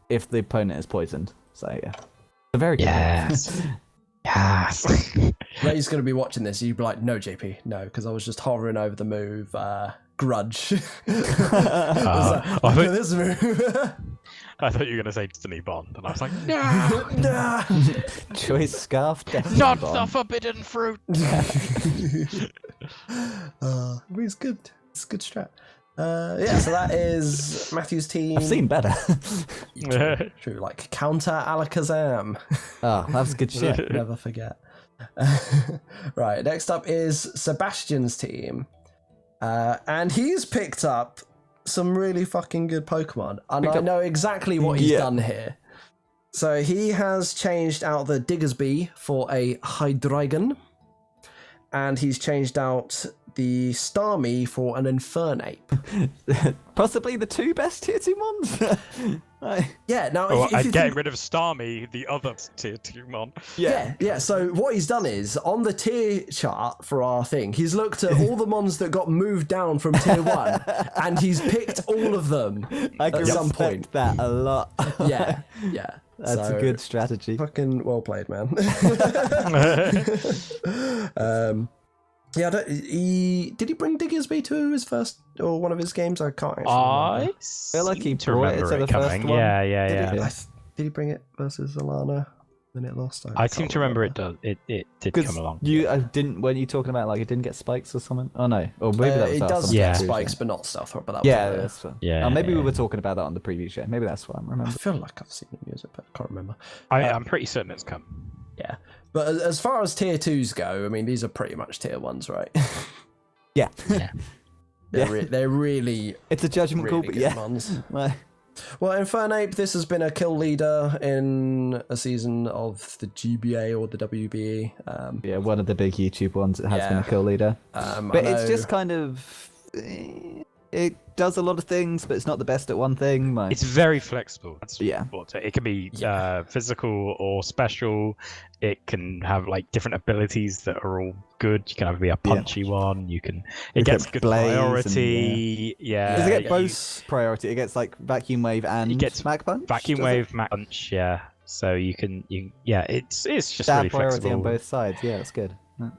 if the opponent is poisoned. So yeah, it's a very good move. Yes. Yes. Ray's going to be watching this. You'd be like, no, JP, no, because I was just hovering over the move Grudge. I was like, I look think- at this move. I thought you were going to say Destiny Bond, and I was like, no, Nah. Choice Scarf. Destiny not Bomb. the forbidden fruit. It's good. It's a good strat. Yeah, so that is Matthew's team. I've seen better. True, like counter Alakazam. Oh, that's good shit. Never forget. Right, next up is Sebastian's team. And he's picked up some really fucking good Pokemon. And I know exactly what he's done here. So he has changed out the Diggersby for a Hydreigon. And he's changed out the Starmie for an Infernape. Possibly the 2 best tier 2 mons. Yeah, now Oh, if and you getting think, rid of Starmie, the other tier 2 mon. yeah. So what he's done is on the tier chart for our thing, he's looked at all the mons that got moved down from tier 1, and he's picked all of them I can at some respect point. that a lot. Yeah. That's So, a good strategy. Fucking well played, man. Yeah, did he bring Diggersby to his first or one of his games? I can't actually remember. feel like he seem to brought it remember to it the first coming. one. Yeah. Did he bring it versus Alana? Then it lost. I seem to remember it does. It did come along. You weren't you talking about like it didn't get spikes or something? Oh no, or maybe that was it our does something. Yeah. get spikes, but not stealth rock. But that was Yeah, on the- that's fine. Yeah, maybe we yeah. were talking about that on the previous show. Maybe that's why I I remember. feel like I've seen him use it, but I can't remember. I'm pretty certain it's come. Yeah, but as far as tier 2s go, I mean, these are pretty much tier 1s, right? Yeah, They're really, it's a judgment call, really but good yeah. ones. Like, Well, Infernape, this has been a kill leader in a season of the GBA or the WBE. yeah, one of the big YouTube ones that has been a Yeah. kill leader. But I it's know- just kind of it does a lot of things, but it's not the best at one thing. Like, It's very flexible. That's Yeah. what it can be physical or special. It can have like different abilities that are all good. You can have be a punchy one. You can. It gets get good blaze and, priority. Yeah. does it get you- both priority? It gets like vacuum wave and It gets Mac punch. Vacuum does it? wave, Mac punch. Yeah. So you can. It's just Stab really priority flexible. on both sides. Yeah, that's good.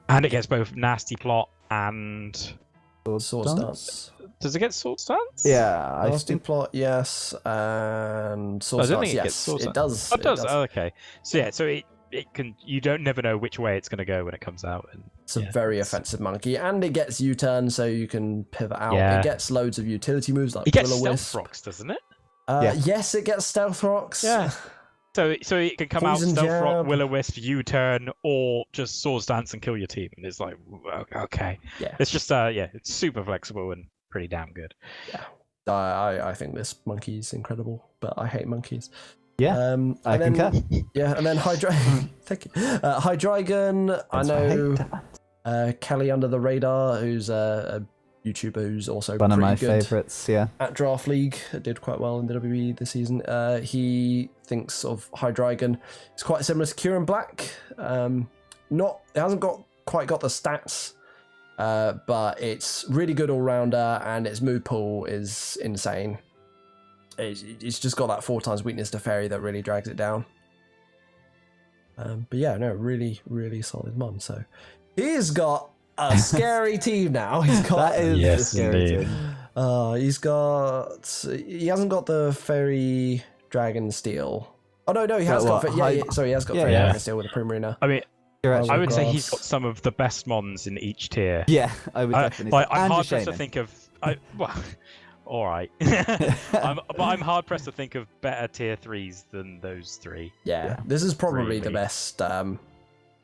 And it gets both nasty plot and. Sword Stance. Does it get sword stance? Yeah, I Nasty think Plot, yes. And Sword I don't Stance, think it gets yes. Sword It Stance. does. Oh, it does. Oh, okay. So yeah, so it can. You don't never know which way it's going to go when it comes out. And It's a very offensive monkey, and it gets U-turn, so you can pivot out. Yeah. It gets loads of utility moves like it gets Will-O-Wisp. stealth rocks, doesn't it? Yes, it gets stealth rocks. Yeah. So it can come Poison out stealth jab. rock, will-o-wisp, U-turn, or just swords dance and kill your team. And it's like, okay. Yeah. It's just it's super flexible and pretty damn good. Yeah. I think this monkey's incredible, but I hate monkeys. Yeah, I concur. Yeah, and then Thank you. Hydreigon, I know Kelly Under the Radar, who's a YouTuber who's also one of my good favourites, yeah. at Draft League, did quite well in the WWE this season. He thinks of Hydreigon. It's quite similar to Kieran Black. It hasn't quite got the stats, but it's really good all rounder, and its move pool is insane. It's just got that 4x weakness to fairy that really drags it down. But yeah, no, really, really solid mon. So he's got a scary team now. He's got that is yes, a scary team. He hasn't got the fairy dragon steel. Oh no, he has got. Sorry, he has got fairy dragon steel with the Primarina. I mean, I would say God. he's got some of the best mons in each tier. Yeah, I would definitely say. I'm hard pressed to think of. All right. I'm hard pressed to think of better tier 3s than those 3. Yeah, this is probably the Really. best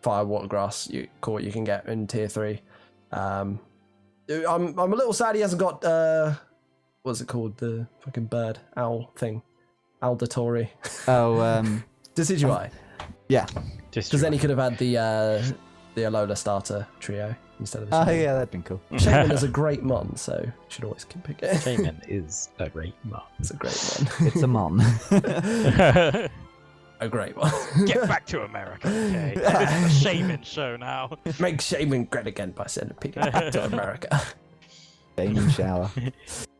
fire water grass court you can get in tier 3. I'm a little sad he hasn't got what's it called, the fucking bird owl thing, Aldatori. Oh, Decidueye. Yeah. Because then he could have had the Alola starter trio instead of the Oh, Shaman. yeah, that'd been cool. Shaman is a great mon, so you should always keep picking it. Shaman is a great mon. It's a great mon. It's a mon. A great one. Get back to America, okay? This is a Shaman show now. Make Shaman great again by sending people back to America. Shaman shower.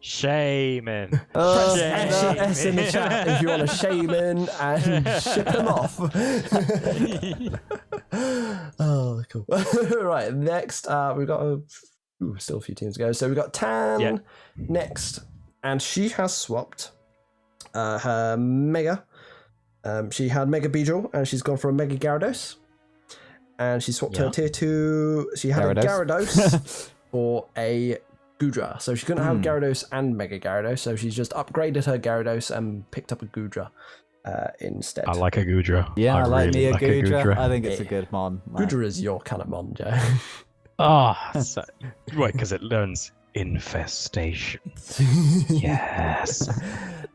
Shaman. Press Shaman. S in the chat if you want a Shaman and ship him off. Oh, cool. Right, next we've got still a few teams to go. So we've got Tan next, and she has swapped her Mega. She had Mega Beedrill, and she's gone for a Mega Gyarados. And she swapped her tier 2. She had a Gyarados for a Goodra. So she couldn't have Gyarados and Mega Gyarados, so she's just upgraded her Gyarados and picked up a Goodra instead. I like a Goodra. Yeah, I like really me a like Goodra. I think it's a good mon. Goodra is your kind of mon, Joe. Wait, because it learns infestation. Yes.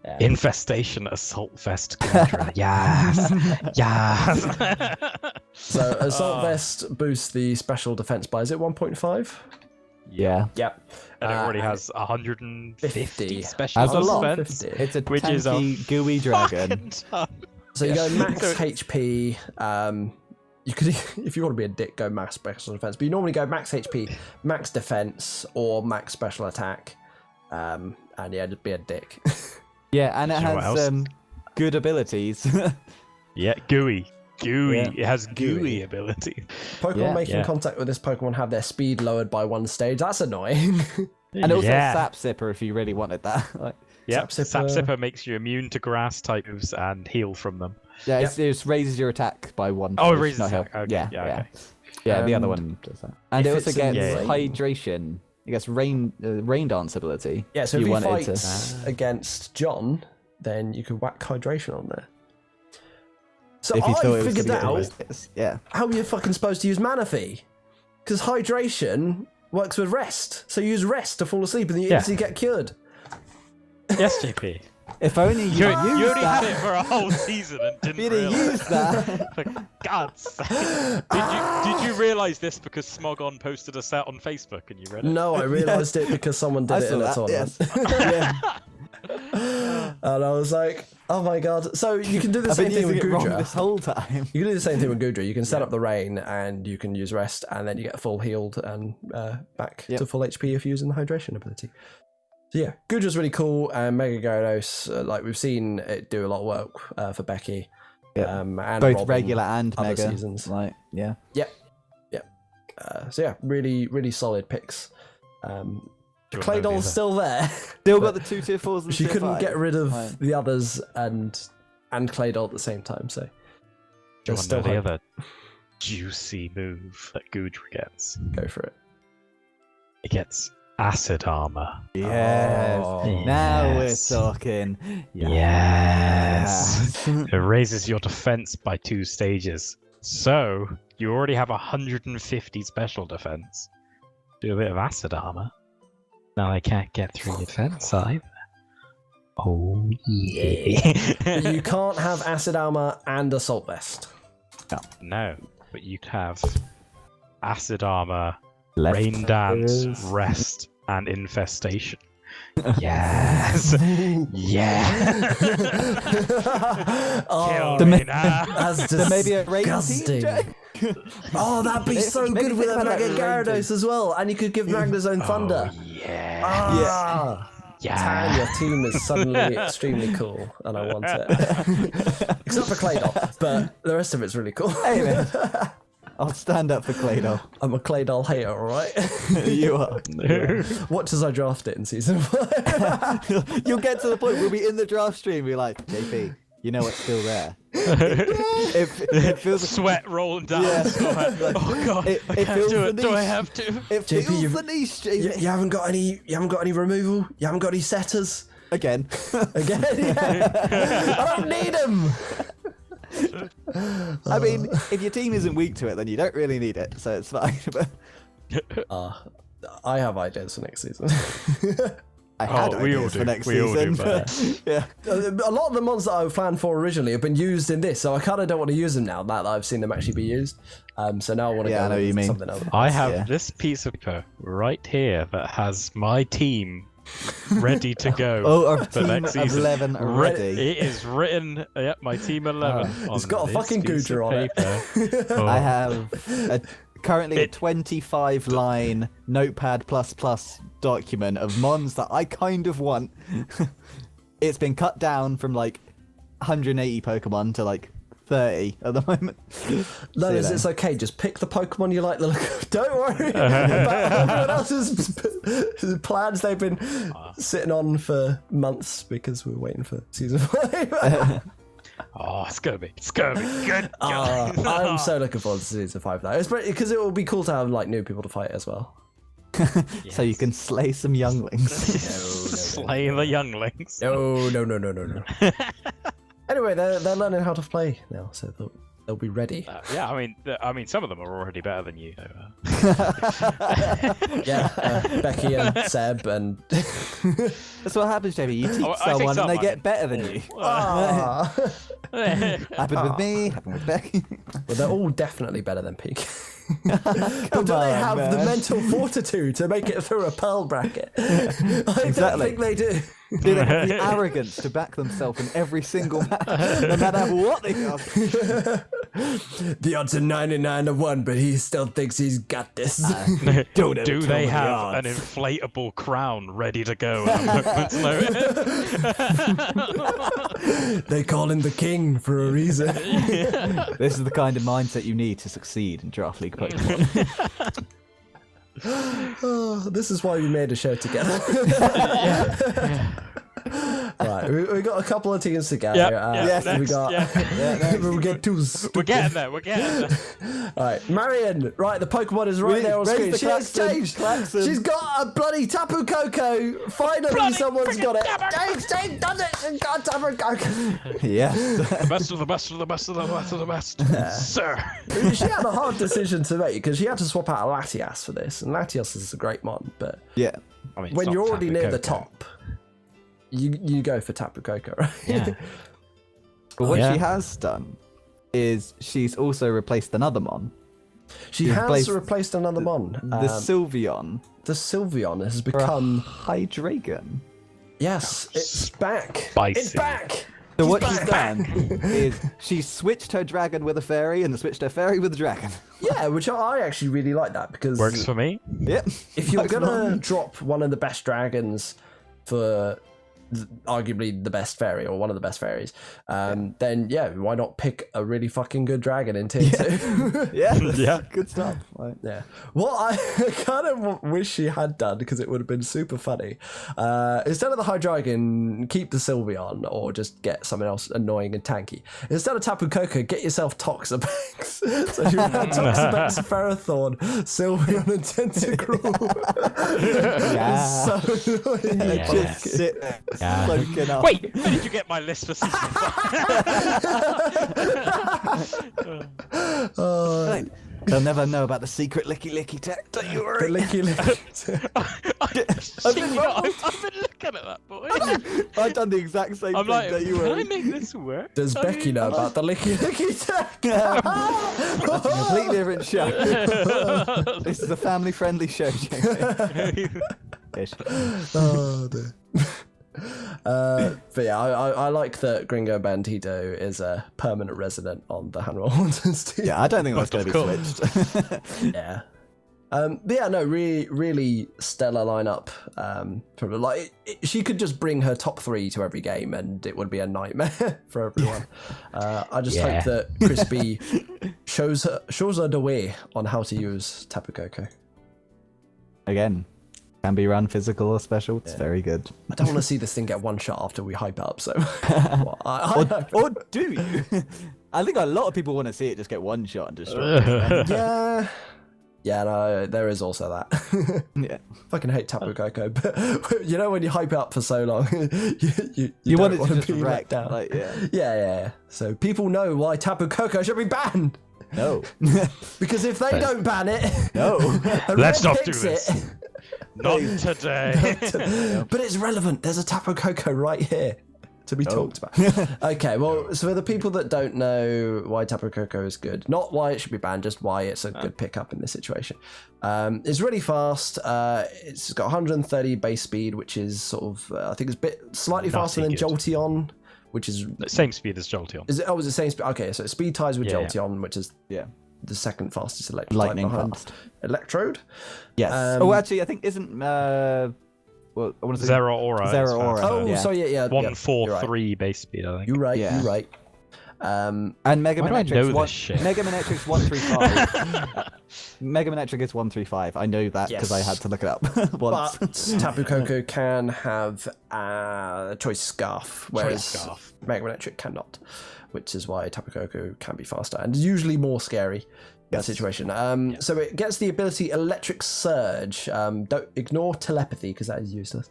Yeah. Infestation Assault Vest Goodra. Yes. Yes. So Assault Vest boosts the special defense by, is it 1.5? Yeah. Yep. And it already has 150 special That's a lot. defense. 50. It's a Which is a tanky, gooey dragon. fucking ton. So you go max So- HP. You could, if you want to be a dick, go max special defense. But you normally go max HP, max defense, or max special attack. And yeah, just be a dick. Yeah, and it Do you know what has else? good abilities. Yeah, gooey. Yeah. It has gooey ability. Pokemon making Yeah. contact with this Pokemon have their speed lowered by 1 stage. That's annoying. And also yeah. Sap Sipper if you really wanted that. Like, Yep. Sap Sipper. Sap Sipper makes you immune to grass type moves and heal from them. yeah, it just raises your attack by 1. Oh, it stage, raises not attack. heal. Okay. Yeah, Yeah, yeah. okay. Yeah, the other And one does that. And it if also it's in gets rain- hydration. It gets rain dance ability. Yeah, so if you wanted fight against John, then you can whack hydration on there. So If you thought I it was figured gonna out get yeah. how you're fucking supposed to use Manaphy. Because hydration works with rest. So you use rest to fall asleep and you instantly get cured. Yes, JP. If only You used only that. had it for a whole season and didn't You didn't realize. use that. For God's sake. Did you realize this because Smogon posted a set on Facebook and you read it? No, I realised it because someone did I it in a saw that, tournament. yes. And I was like, oh my god. So you can do the I've same been thing with using it wrong Goodra. this whole time. You can do the same thing with Goodra. You can set up the rain and you can use rest and then you get full healed and back to full HP if you're using the hydration ability. So yeah, Goodra's really cool, and Mega Gyarados, like we've seen it do a lot of work for Becky. Yeah. And Both Robin regular and other mega. seasons. Like, yeah. So yeah, really, really solid picks. Do you want to know Claydol's the still there. Still got the 2 tier 4s and She tier couldn't 5. get rid of Right. the others and Claydol at the same time, so Do you there's want to still know the hope. other juicy move that Goodra gets? Go for it. It gets acid armor. Yes. Oh, Now yes. we're talking. Yes. It raises your defense by 2 stages. So, you already have 150 special defense. Do a bit of acid armor. Now they can't get through your defense either. Oh, yeah. You can't have acid armor and assault vest. No, but you could have acid armor, Left rain dance, is- rest, and infestation. Yes. Yeah. Oh, Kill The me ma- now. that's There may be a rain team, disgusting. Jack. Oh, that'd be so Maybe good with think a about that Mega rain Gyarados as well, and you could give Magnus own thunder. Oh, yeah. Ah, Yeah. Tan, your team is suddenly extremely cool, and I want it. Except for Claydol, but the rest of it's really cool. Hey, man. I'll stand up for Claydol. I'm a Claydol hater, alright? You are. Watch as I draft it in season 5. You'll get to the point we'll be in the draft stream. Be like, JP, you know what's still there. It feels Sweat rolling down. Yeah. Oh god, It I can't feels do the it. Do I niche. have to? It JP, feels you've- the niche, JP. You haven't got any removal? You haven't got any setters? Again. Again? Yeah. I don't need them! I mean, if your team isn't weak to it, then you don't really need it, so it's fine. But I have ideas for next season. I had we all ideas for do. next We all do, season. but- Yeah. A lot of the mods that I planned for originally have been used in this, so I kind of don't want to use them now that I've seen them actually be used. So now I want to Yeah, I know go what you with mean. something else. I have Yeah. this piece of paper right here that has my team ready to go. Oh, our for team next of season. 11 are ready. It is written. Yep, my team 11. It's on got a this fucking piece of Goodra on it. paper. Oh, I have currently a 25-line Notepad++ document of mons that I kind of want. It's been cut down from like 180 Pokemon to like 30 at the moment. No, So, it's okay. Just pick the Pokemon you like the look of. Don't worry about everyone else's plans they've been sitting on for months because we're waiting for season 5. oh, it's gonna be good. I'm so looking forward to season 5 though. It's because it will be cool to have like new people to fight as well. So you can slay some younglings. Slay the younglings. No. Anyway, they're learning how to play now, so they'll be ready. Yeah, I mean, some of them are already better than you. Yeah, Becky and Seb and. That's what happens, JB. You teach Oh, I think someone and they some, get better than you. Ah. Happened with me, happened with Becky. Well, they're all definitely better than Pink. Come But do they on, have the man. mental fortitude to make it through a pearl bracket? I don't Exactly. think they do. Do they have the arrogance to back themselves in every single match, no matter what they do? The odds are 99 to 1, but he still thinks he's got this. Do tell me they the have odds. an inflatable crown ready to go? at a moment's notice? They call him the king for a reason. This is the kind of mindset you need to succeed in Draft League Pokemon. Oh, this is why we made a show together. Right, we got a couple of teams together. Yes, we got. We get two. We're getting there. We're getting there. All right, Marian. Right, the Pokemon is right there on Raise screen. the She has klaxon, changed. klaxon. She's got a bloody Tapu Koko. Finally, Bloody someone's got it. frickin' Jake done it. She's got a Tapu Koko. Yes. The best of the best of the best of the best of the best, sir. She had a hard decision to make because she had to swap out a Latias for this, and Latias is a great mon, but Yeah. I mean, it's when not you're already Tapu near the Koko. top, you go for Tapu Koko, right? Yeah. But what Yeah. she has done is she's also replaced another mon. She She's has replaced another mon. The Sylveon. The Sylveon has For a become. Hydreigon. Yes, it's back. Spicy. It's back. So She's what back. she's done is she switched her dragon with a fairy and switched her fairy with a dragon. Yeah, which I actually really like that because Works for me. Yep. if you're Works gonna fine. drop one of the best dragons for arguably the best fairy or one of the best fairies, then why not pick a really fucking good dragon in tier 2? Yeah, good stuff. Like, yeah. What I kind of wish she had done, because it would have been super funny, instead of the High Dragon, keep the Sylveon or just get something else annoying and tanky. Instead of Tapu Koko, get yourself Toxapex. So you have Toxapex, Ferrothorn, Sylveon, and Tentacruel. yeah. It's so annoying. Yeah. Just sit there, soaking up. Wait, where did you get my list for season 5? Right. They'll never know about the secret licky tech. Don't you worry. The licky. I've been looking at that, boy. I've done the exact same I'm thing. like, Don't you can worry. I make this work? Does Becky know about the licky tech? That's a completely different show. This is a family-friendly show, Jamie. Oh dear. But yeah, I like that Gringo Bandito is a permanent resident on the Hanwha Hunters team. Yeah, I don't think that's going to be switched. Yeah. But yeah, no, really stellar lineup. From like she could just bring her top 3 to every game, and it would be a nightmare for everyone. I just hope that Crispy shows her the way on how to use Tapu Koko. Again, can be run physical or special. It's very good. I don't want to see this thing get one shot after we hype it up. So, or do you? I think a lot of people want to see it just get one shot and destroy it. Yeah, no, there is also that. Yeah. Fucking hate Tapu Koko, but you know when you hype it up for so long, You want don't it to just be let wreck. down. Like, Yeah. So people know why Tapu Koko should be banned. No. Because if they don't ban it, No. and Let's Red not do picks this. it, Not today. but it's relevant. There's a Tapu Koko right here to be talked about. Okay, well, so for the people that don't know why Tapu Koko is good, not why it should be banned, just why it's a good pickup in this situation. It's really fast. It's got 130 base speed, which is sort of, I think it's slightly faster than good. Jolteon, which is... Same speed as Jolteon. Is it the same speed? Okay, so speed ties with Jolteon, which is the second fastest electric Lightning type behind fast. Electrode. Yes. Actually, I think isn't... well, I want to say Zeraora. Zeraora. Oh, Yeah. so yeah. 143 base speed, I think. You're right. Yeah. You're right. And Mega Why do I know Manetrix this shit? Mega Manetrix 135. Mega Manetrix is 135. I know that because I had to look it up once. But Tapu Koko can have a choice scarf, whereas Scarf. Mega Manetric cannot, which is why Tapu Koko can be faster and usually more scary. That situation. So it gets the ability Electric Surge. Don't ignore telepathy because that is useless.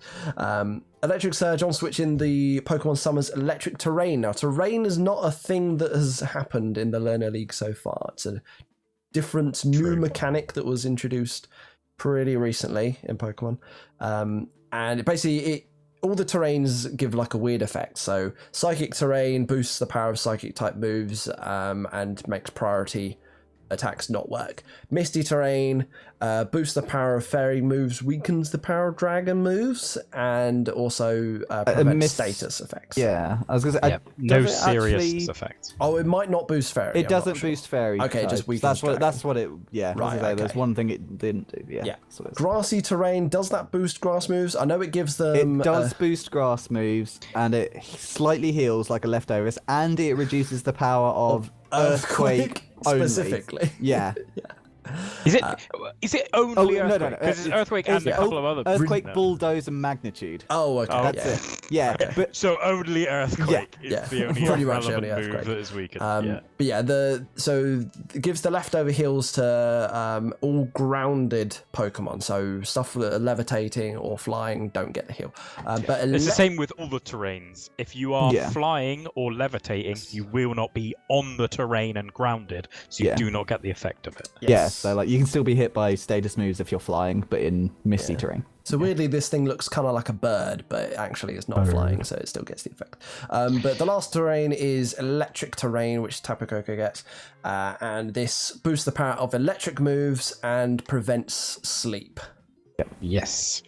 Electric Surge on switching the Pokemon summons Electric Terrain. Now, terrain is not a thing that has happened in the Learner League so far. It's a different new mechanic that was introduced pretty recently in Pokemon. And basically, all the terrains give like a weird effect. So Psychic Terrain boosts the power of Psychic type moves and makes priority attacks not work. Misty Terrain boosts the power of fairy moves, weakens the power of dragon moves, and also prevents status effects. Yeah, I was going to say, no serious effects. Oh, it might not boost fairy. It doesn't boost fairy. Okay, just weakens that's what it. Yeah, right. Okay. There's one thing it didn't do. Yeah. Grassy Terrain, does that boost grass moves? I know it gives them. It does boost grass moves, and it slightly heals like a leftovers, and it reduces the power of earthquake specifically. Yeah. Is it only no, Earthquake? Because it's Earthquake and a couple of other... Earthquake, Bulldoze, and Magnitude. Oh, okay. That's it. Yeah. Okay. But So only Earthquake is the only pretty much relevant only Earthquake. move that is weakened. But yeah, so it gives the leftover heals to all grounded Pokemon. So stuff that are levitating or flying don't get the heal. But It's the same with all the terrains. If you are flying or levitating, you will not be on the terrain and grounded, so you do not get the effect of it. Yeah, so like you can still be hit by status moves if you're flying, but in misty terrain. So weirdly, this thing looks kind of like a bird, but it actually is not flying, so it still gets the effect. But the last terrain is Electric Terrain, which Tapu Koko gets, and this boosts the power of electric moves and prevents sleep. Yes.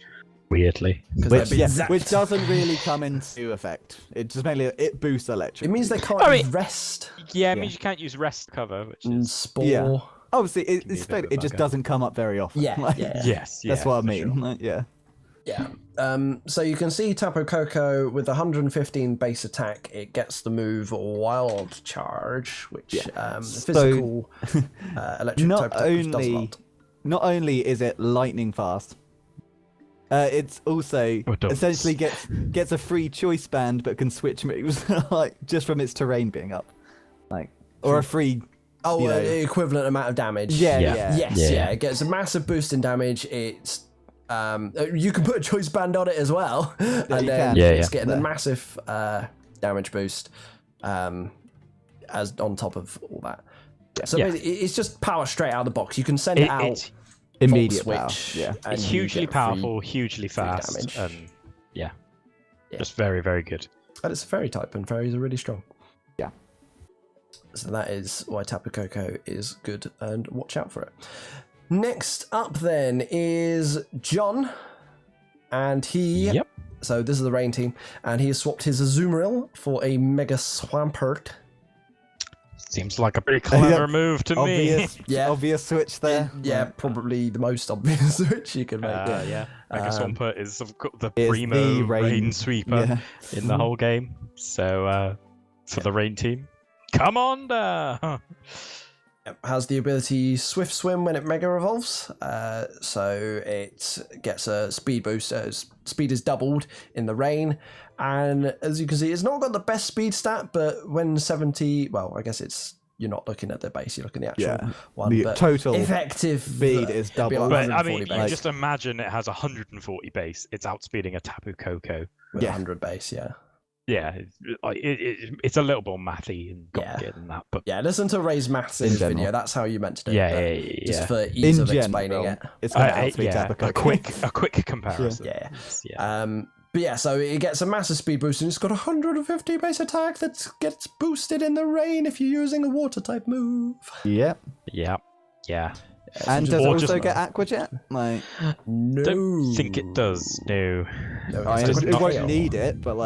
Weirdly. Which doesn't really come into effect. It just mainly boosts electric. It means they can't rest. Yeah, it means you can't use rest cover, which is... Spore. Yeah. Obviously, it just doesn't come up very often. Yeah, Like, yeah. Yes, that's what I mean. Sure. Like, yeah. Yeah. So you can see Tapu Koko with 115 base attack. It gets the move Wild Charge, which physical electric type attack does a lot. Not only is it lightning fast, it's also essentially gets a free choice band, but can switch moves like just from its terrain being up, or a free. Equivalent amount of damage. Yeah. It gets a massive boost in damage. It's you can put a choice band on it as well, and then it's getting a massive damage boost as on top of all that. So it's just power straight out of the box. You can send it out immediate switch. Power. It's hugely powerful, hugely fast, and just very, very good. And it's a fairy type, and fairies are really strong. Yeah. So that is why Tapu Koko is good, and watch out for it. Next up then is John, and he... So this is the Rain team, and he has swapped his Azumarill for a Mega Swampert. Seems like a pretty clever move to me. Obvious switch there. Probably the most obvious switch you can make. Mega Swampert is the primo rain sweeper in the whole game. So for the Rain team, come on down. Has the ability Swift Swim when it Mega Evolves. So it gets a speed boost. Speed is doubled in the Rain. And as you can see, it's not got the best speed stat, but when 70... Well, I guess you're not looking at the base, you're looking at the actual one. The total effective speed is double. But I mean, you just imagine it has 140 base. It's outspeeding a Tapu Koko. With 100 base, Yeah, it's a little more mathy and complicated than that. But listen to Ray's maths in his video. That's how you meant to do it. Just for ease of explaining it. It's going to outspeed Tapu Koko. A quick comparison. But so it gets a massive speed boost, and it's got 150 base attack that gets boosted in the Rain if you're using a water type move. Yep. Yeah. And does it also get Aqua Jet? No. Don't think it does. No. It won't need it, but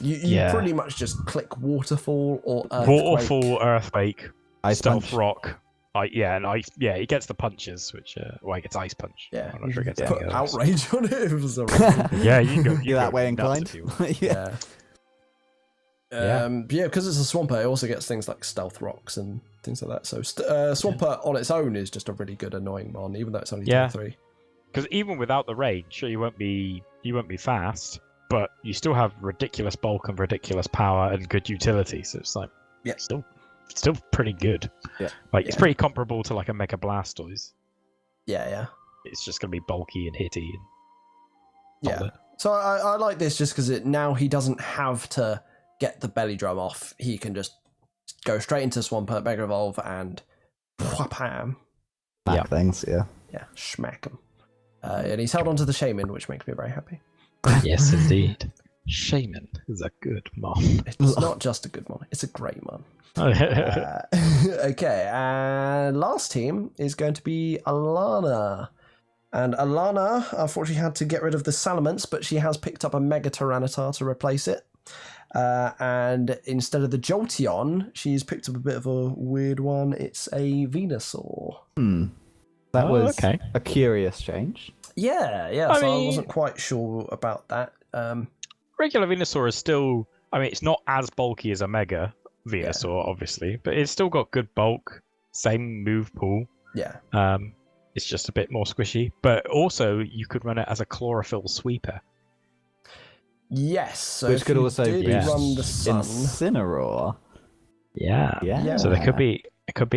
you pretty much just click Waterfall or Earthquake. Waterfall, Earthquake, Ice Stealth Punch. Rock. He gets the punches, which he gets Ice Punch. Yeah, I'm not sure he gets put any others. Outrage on it for some reason. Yeah, you can go. You're that way inclined. Because it's a Swampert, it also gets things like Stealth Rocks and things like that. So Swampert on its own is just a really good annoying mon, even though it's only tier 3. Because even without the rain, sure you won't be fast, but you still have ridiculous bulk and ridiculous power and good utility. So it's still pretty good. Yeah. It's pretty comparable to like a Mega Blastoise. Yeah. It's just gonna be bulky and hitty. So I like this just because now he doesn't have to get the belly drum off. He can just go straight into Swampert, Mega Evolve, and wham. Things, Yeah, smack him. And he's held onto the Shaman, which makes me very happy. Yes, indeed. Shaman is a good mon. It's not just a good mon, it's a great mon. Okay, and last team is going to be Alana. And Alana, unfortunately, had to get rid of the Salamence, but she has picked up a Mega Tyranitar to replace it. And instead of the Jolteon, she's picked up a bit of a weird one. It's a Venusaur. That was a curious change. Yeah. I wasn't quite sure about that. Regular Venusaur is still... I mean, it's not as bulky as a Mega Venusaur, obviously, but it's still got good bulk, same move pool. Yeah. It's just a bit more squishy. But also, you could run it as a Chlorophyll Sweeper. Yes. So which could also be run the sun. Incineroar. Yeah. So there could be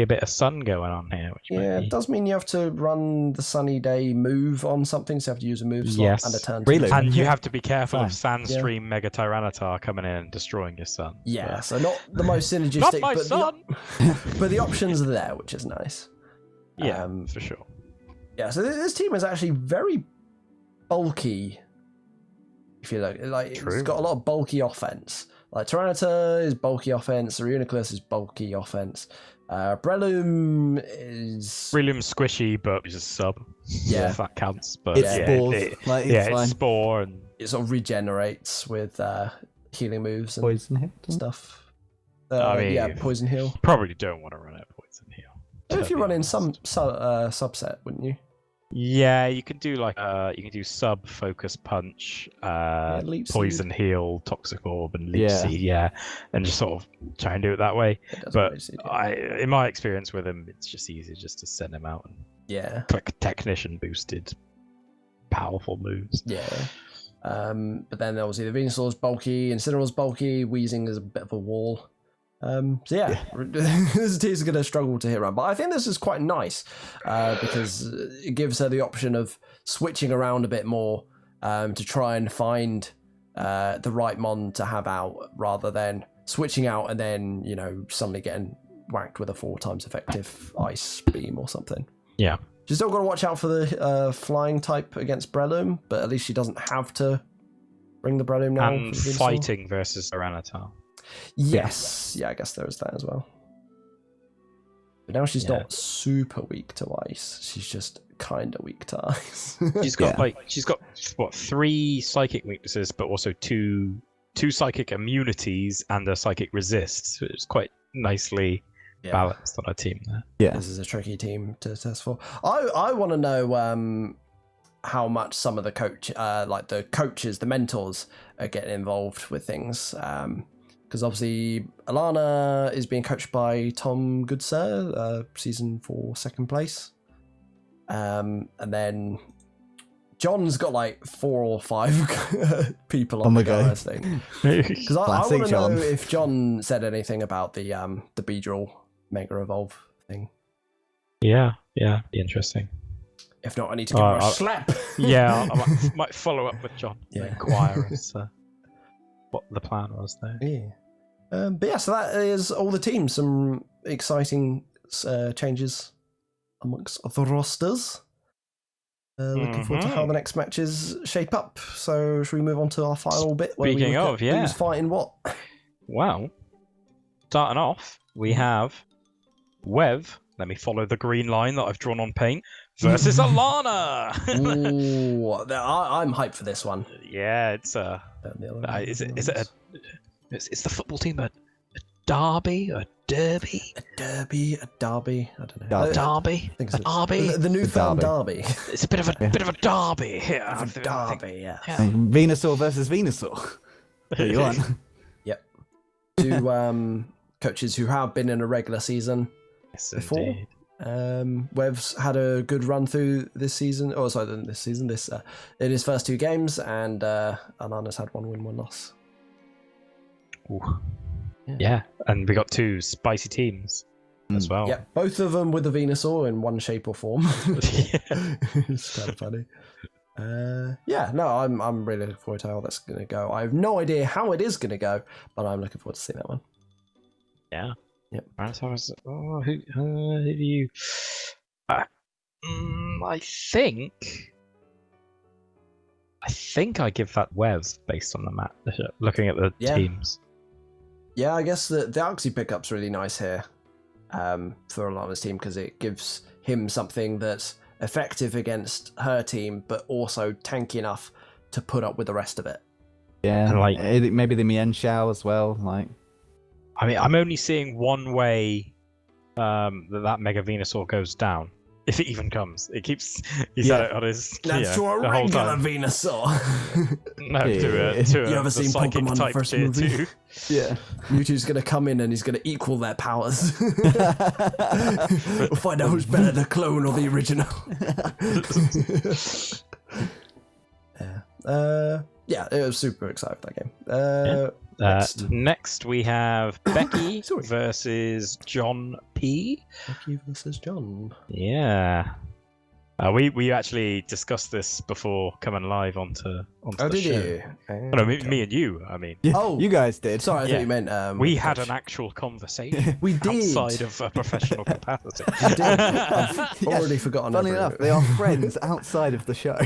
a bit of sun going on here. Which it does mean you have to run the Sunny Day move on something, so you have to use a move slot and a turn. Really? And you have to be careful of Sandstream Mega Tyranitar coming in and destroying your sun. Yeah, so not the most synergistic, not my sun! But the options are there, which is nice. Yeah, for sure. Yeah, so this team is actually very bulky. If you look, it's got a lot of bulky offense. Like Tyranitar is bulky offense, Reuniclus is bulky offense. Breloom is squishy, but it's a sub. Yeah, if that counts. But it's spores. It's spore and it sort of regenerates with healing moves and Poison Heal stuff. Poison Heal. You probably don't want to run it Poison Heal. If you run in some subset, wouldn't you? Yeah, you can do like you can do sub, focus, punch, Leech poison, Seed. heal, toxic orb, and leech seed. Yeah, and just sort of try and do it that way. It does But Leech Seed, yeah. in my experience with him, it's just easier just to send him out and Yeah. click technician boosted, powerful moves. Yeah. But then obviously the Venusaur's bulky, Incineroar's bulky, Weezing is a bit of a wall. So yeah, this team's going to struggle to hit around. But I think this is quite nice because it gives her the option of switching around a bit more to try and find the right mon to have out rather than switching out and then, you know, suddenly getting whacked with a 4 times effective ice beam or something. Yeah. She's still got to watch out for the flying type against Breloom, but at least she doesn't have to bring the Breloom now. And fighting versus Tyranitar. Yes. Yeah, I guess there is that as well. But now she's not super weak to ice. She's just kind of weak to ice. She's got she's got what 3 psychic weaknesses, but also two psychic immunities and a psychic resist. So it's quite nicely balanced on her team there. Yeah, this is a tricky team to test for. I want to know how much some of the the coaches, the mentors, are getting involved with things. Because obviously Alana is being coached by Tom Goodsir, season 4 second place. And then John's got like 4 or 5 people on the go, I think. Because I want to know if John said anything about the Beedrill Mega Evolve thing. Yeah, be interesting. If not, I need to give her a slap. Yeah, I might follow up with John and inquire as to what the plan was there. Yeah. But yeah, so that is all the teams. Some exciting changes amongst the rosters. Looking forward to how the next matches shape up. So should we move on to our final bit? Speaking of, who's fighting what? Well, starting off, we have Wev. Let me follow the green line that I've drawn on paint. Versus Alana. Ooh, I'm hyped for this one. Yeah, it's it's the football team a derby, a derby, a derby. I don't know. Derby, a derby. The newfound derby. It's a bit of a derby here. It's a derby, yeah. Venusaur versus Venusaur. Who you want? Yep. 2 coaches who have been in a regular season before. Indeed. Wev's had a good run through this season. Oh, sorry, in his first 2 games, and Alana's had 1 win, 1 loss. Ooh. Yeah, and we got 2 spicy teams as well. Yeah, both of them with the Venusaur in one shape or form. It's kind of funny. I'm really looking forward to how that's going to go. I have no idea how it is going to go, but I'm looking forward to seeing that one. Yeah. Yep. Who do you? I think I give that Wev based on the map. Looking at the teams. Yeah, I guess the Arxie pickup's really nice here for Alana's team because it gives him something that's effective against her team, but also tanky enough to put up with the rest of it. Yeah, and maybe the Mien Shao as well. I mean, I'm only seeing one way that Mega Venusaur goes down. If it even comes. He said it on his... That's to a regular Venusaur. No, to you ever seen Pokemon type first movie? 2. Yeah. Mewtwo's going to come in and he's going to equal their powers. We'll find out who's better, the clone or the original. It was super exciting, that game. Next we have Becky versus John P. Becky versus John. Yeah. We actually discussed this before coming live onto the did show. You? No, me and you, I mean. Yeah, you guys did. Sorry, I thought you meant... we had an actual conversation. We did. Outside of a professional capacity. We did. I've already forgotten. Funny enough, they are friends outside of the show.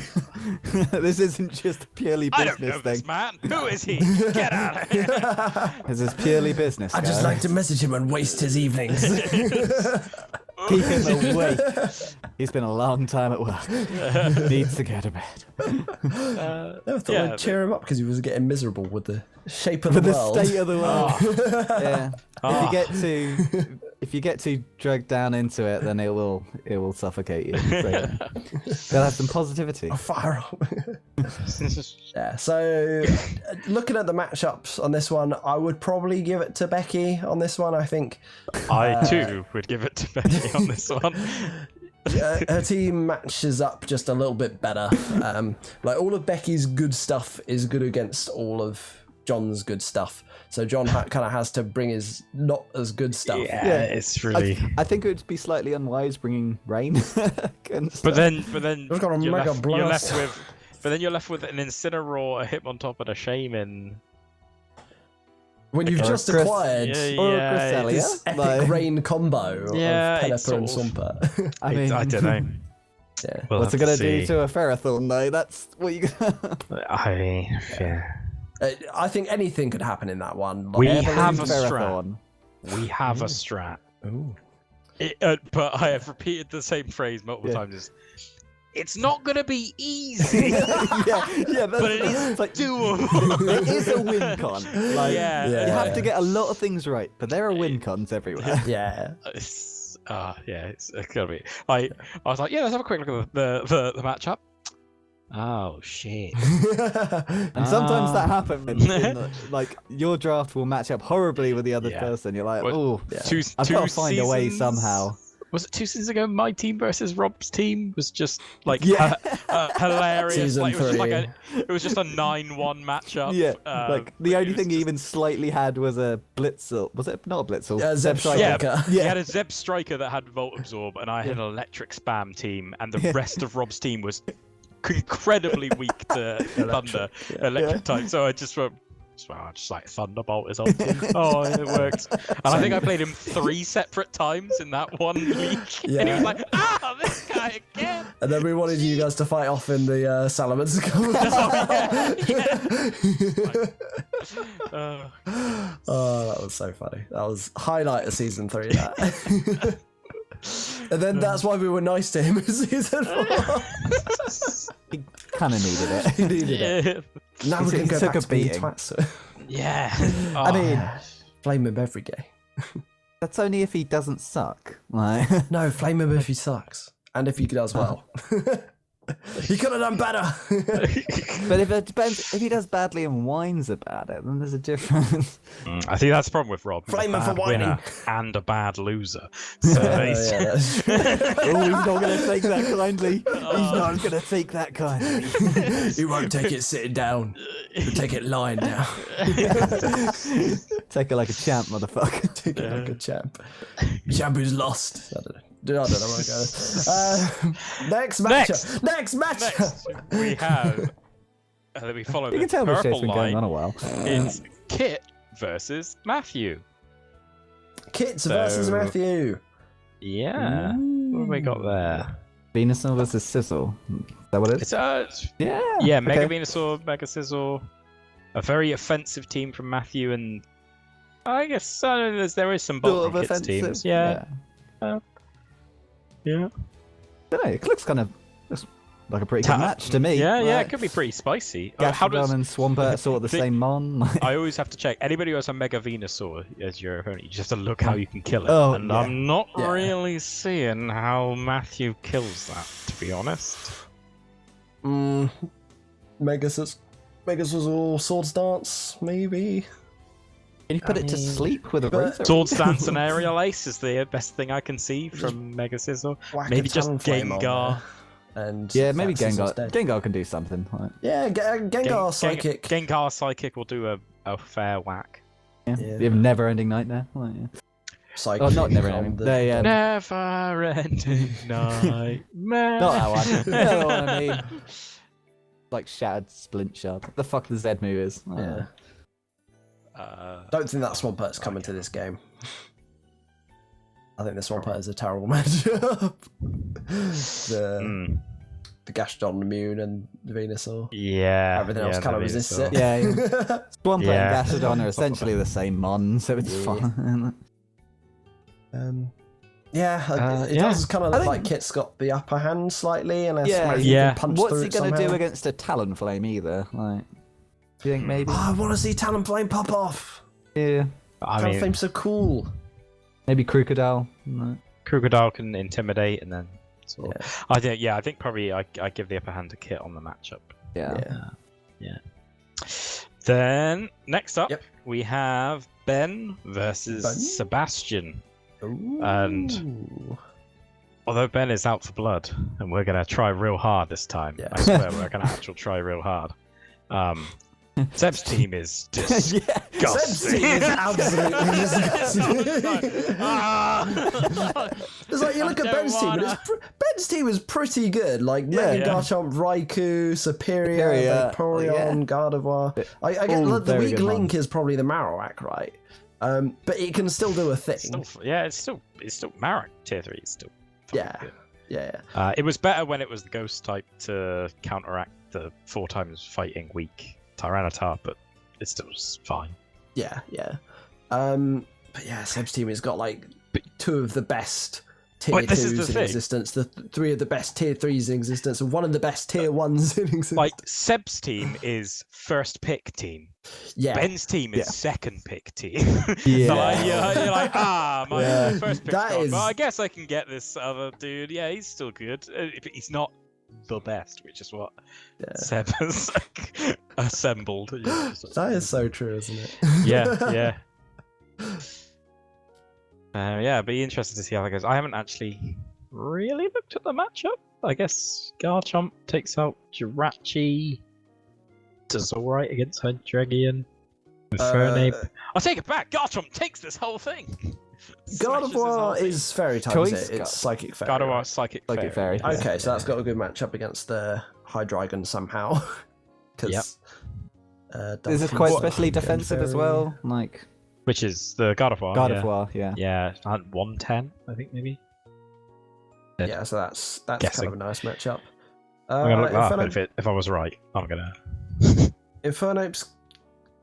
This isn't just a purely business I don't know thing. this man. Who is he? Get out of here. This is purely business, I just like to message him and waste his evenings. Keep him away. He's been a long time at work. Needs to go to bed. I thought I'd cheer him up because he was getting miserable with the shape of the world. The state of the world. Yeah. If you get to if you get too dragged down into it, then it will suffocate you. So, they'll have some positivity. A fire up. Yeah. So, looking at the matchups on this one, I would probably give it to Becky on this one. I think I too would give it to Becky on this one. her team matches up just a little bit better. Like all of Becky's good stuff is good against all of John's good stuff. So John kind of has to bring his not as good stuff. Yeah, it's really. I think it would be slightly unwise bringing rain. But then We've got a mega blast. you're left with an Incineroar, a Hitmontop, and a Shaman. When you've just acquired this epic rain combo of Pelipper and Swampert. I mean, I don't know. Yeah. We'll what's it have gonna to do see. to a Ferrothorn though? That's what you. I think anything could happen in that one. Like, We have a Ferrothorn. strat. We have a strat. Ooh. But I have repeated the same phrase multiple times. It's not going to be easy, yeah, but it is like, doable. it is a win con. Like, Yeah. you have to get a lot of things right, but there are win cons everywhere. Yeah. It's gonna be. I was like, let's have a quick look at the matchup. Oh shit! And sometimes that happens. Like your draft will match up horribly with the other person. You're like, oh, I've got to find a way somehow. Was it 2 seasons ago? My team versus Rob's team was just like hilarious. Season Like, three. It was just a 9-1 matchup. Yeah, like the only thing he even slightly had was a Blitzel. Was it not a Blitzel? Zeb Striker. He had a Zeb Striker that had Volt Absorb, and I had an Electric Spam team, and the rest of Rob's team was incredibly weak to Thunder Electric type. So I just went. Just like Thunderbolt is on team. Oh, it works. And I think I played him 3 separate times in that one league. Yeah. And he was like, this guy again. And then we wanted you guys to fight off in the Salamence. Oh, that was so funny. That was highlight of season 3. That. And then that's why we were nice to him in season 4. He kind of needed it. He needed it. Now we can go back to being twats. Yeah. I mean, flame him every game. that's only if he doesn't suck. Like, No, flame him if he sucks. And if he does well. He could have done better. but if he does badly and whines about it, then there's a difference. I think that's the problem with Rob. Flame He's a him for bad whining. winner and a bad loser. So That's true. Oh, he's not going to take that kindly. He's not going to take that kindly. He won't take it sitting down. He'll take it lying down. Take it like a champ, motherfucker. Take it like a champ. Champ who's lost. I don't know where to go. Next matchup. Next matchup. we have. We follow You the can tell this shit's purple been going line. on a while. It's Kit versus Matthew. Kits versus Matthew. Yeah. What have we got there? Venusaur versus Sizzle. Is that what it is? It's Yeah. Mega okay. Venusaur, Mega Sizzle. A very offensive team from Matthew, and I guess there is some Sort bulk of from Kit's offensive. teams. Yeah. Don't know, it looks kind of like a pretty good match to me. Yeah, Like, it could be pretty spicy. Gastrodon and Swampert are sort of the same mon. I always have to check. Anybody who has a Mega Venusaur as your opponent, you just have to look how you can kill it. Oh, and yeah. I'm not really seeing how Matthew kills that, to be honest. Megasuzzle Swords Dance, maybe. Can you put it to sleep with a razor? Swords Dance and Aerial Ace is the best thing I can see from Mega Sizzle. Whack Maybe a just Talonflame on Gengar. there, and Yeah, maybe that Sizzle's Gengar. dead. Gengar can do something. Like, Yeah, Gengar Psychic. Gengar Psychic will do a fair whack. yeah. Yeah. You have Never-Ending Nightmare. Like, yeah. Psychic. Oh, not Never on Ending. the- They, Never ending nightmare. not that one. You know what I mean? Like Shattered Splint Shard. What the fuck the Z move is? I don't Yeah. know. Don't think that Swampert's coming to this game. I think the Swampert is a terrible matchup. The Gastrodon immune and the Venusaur. Yeah. Everything else kind of resists it. Yeah, Swampert Yeah. and Gastrodon are essentially the same mon, so it's fun. It does kind of look like Kit's got the upper hand slightly, unless Matthew can punch What's through he it gonna somehow. do against a Talonflame either? Like, do you think maybe? Oh, I want to see Talonflame pop off. Yeah. I mean, Talonflame's so cool. Maybe Crocodile. No. Crocodile can intimidate, and then sort of... I think probably I give the upper hand to Kit on the matchup. Yeah. Then next up, we have Ben versus Sebastian. Ooh. And although Ben is out for blood, and we're gonna try real hard this time, I swear we're gonna actually try real hard. Seb's team is disgusting. Seb's team is absolutely disgusting. It's like you look at Ben's team, and Ben's team is pretty good. Like Mega Garchomp, Raikou, Superior, Vaporeon, Gardevoir. I get the weak link is probably the Marowak, right? But it can still do a thing. It's still Marowak tier 3. It's still good. It was better when it was the Ghost type to counteract the 4 times fighting weak Tyranitar, but it's still fine. But Seb's team has got like 2 of the best tier 2s in existence, the 3 of the best tier 3s in existence, and 1 of the best tier 1s in existence. Like Seb's team is first pick team. Ben's team is second pick team. So like, you're like, my first pick. Well, I guess I can get this other dude. Yeah, he's still good. He's not the best, which is what Seb has assembled. That is so true, isn't it? Be interested to see how that goes. I haven't actually really looked at the matchup. I guess Garchomp takes out Jirachi. Does alright against Hydreigon. Infernape. I'll take it back. Garchomp takes this whole thing. Gardevoir is Fairy type, is it? It's Psychic Fairy. Gardevoir Psychic Fairy. Okay, so that's got a good matchup against the Hydreigon somehow. This is quite especially defensive as well. Like, which is the Gardevoir. Gardevoir, yeah. 110, I think maybe. Yeah, so that's kind of a nice matchup. I'm gonna look that up if I was right. I'm gonna. Infernape's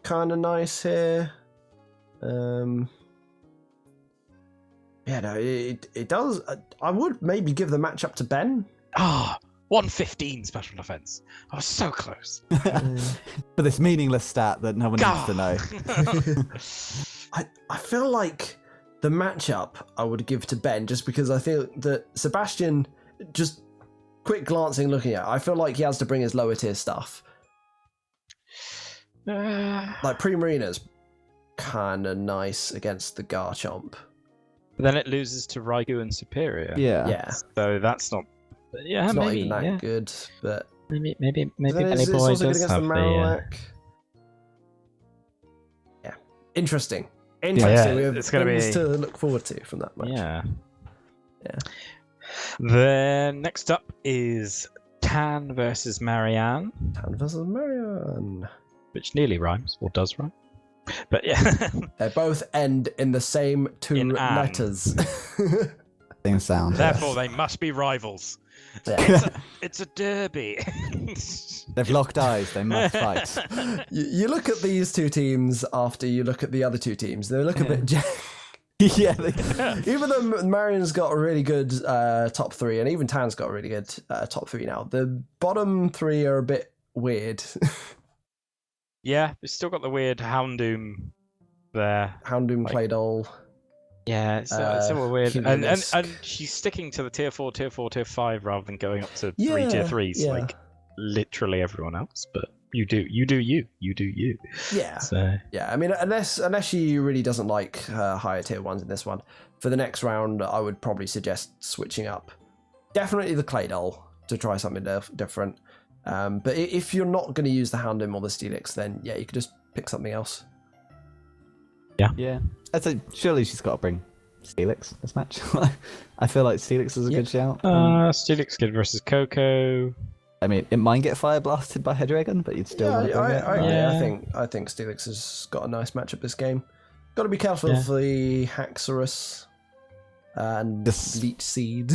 kind of nice here. It does. I would maybe give the matchup to Ben. 115 special defense. I was so close. For this meaningless stat that no one needs to know. I feel like the matchup I would give to Ben, just because I feel that Sebastian, just quick glancing looking at it, I feel like he has to bring his lower tier stuff. Like Primarina's kind of nice against the Garchomp. But then it loses to Raikou and Superior. Yeah. So that's not. Yeah, it's maybe, not even that good, but maybe it's also good against the Marowak. Yeah, interesting. Yeah, we have it's going to be to look forward to from that match. Yeah. Then next up is Tan versus Marianne. Tan versus Marianne, which nearly rhymes or does rhyme. But yeah, they both end in the same 2 letters. Same sound. Therefore, they must be rivals. It's a derby. They've locked eyes. They must fight. You look at these 2 teams after you look at the other 2 teams. They look a bit. Even though Marian's got a really good top 3, and even Tan's got a really good top 3 now, the bottom 3 are a bit weird. Yeah, we've still got the weird Houndoom there. Houndoom, like, Claydol. Yeah, it's still weird. And she's sticking to the tier 4, tier 4, tier 5 rather than going up to 3 tier 3s like literally everyone else. But you do you. Yeah. So. Yeah, I mean, unless she really doesn't like higher tier 1s in this one, for the next round, I would probably suggest switching up. Definitely the Claydol to try something different. But if you're not going to use the Houndoom or the Steelix, then you could just pick something else. Yeah. I'd say surely she's got to bring Steelix this match. I feel like Steelix is a good shout. Steelix good versus Coco. I mean, it might get fire blasted by Hydreigon, but you'd still want to bring it. I think Steelix has got a nice matchup this game. Got to be careful for the Haxorus and Leech Seed.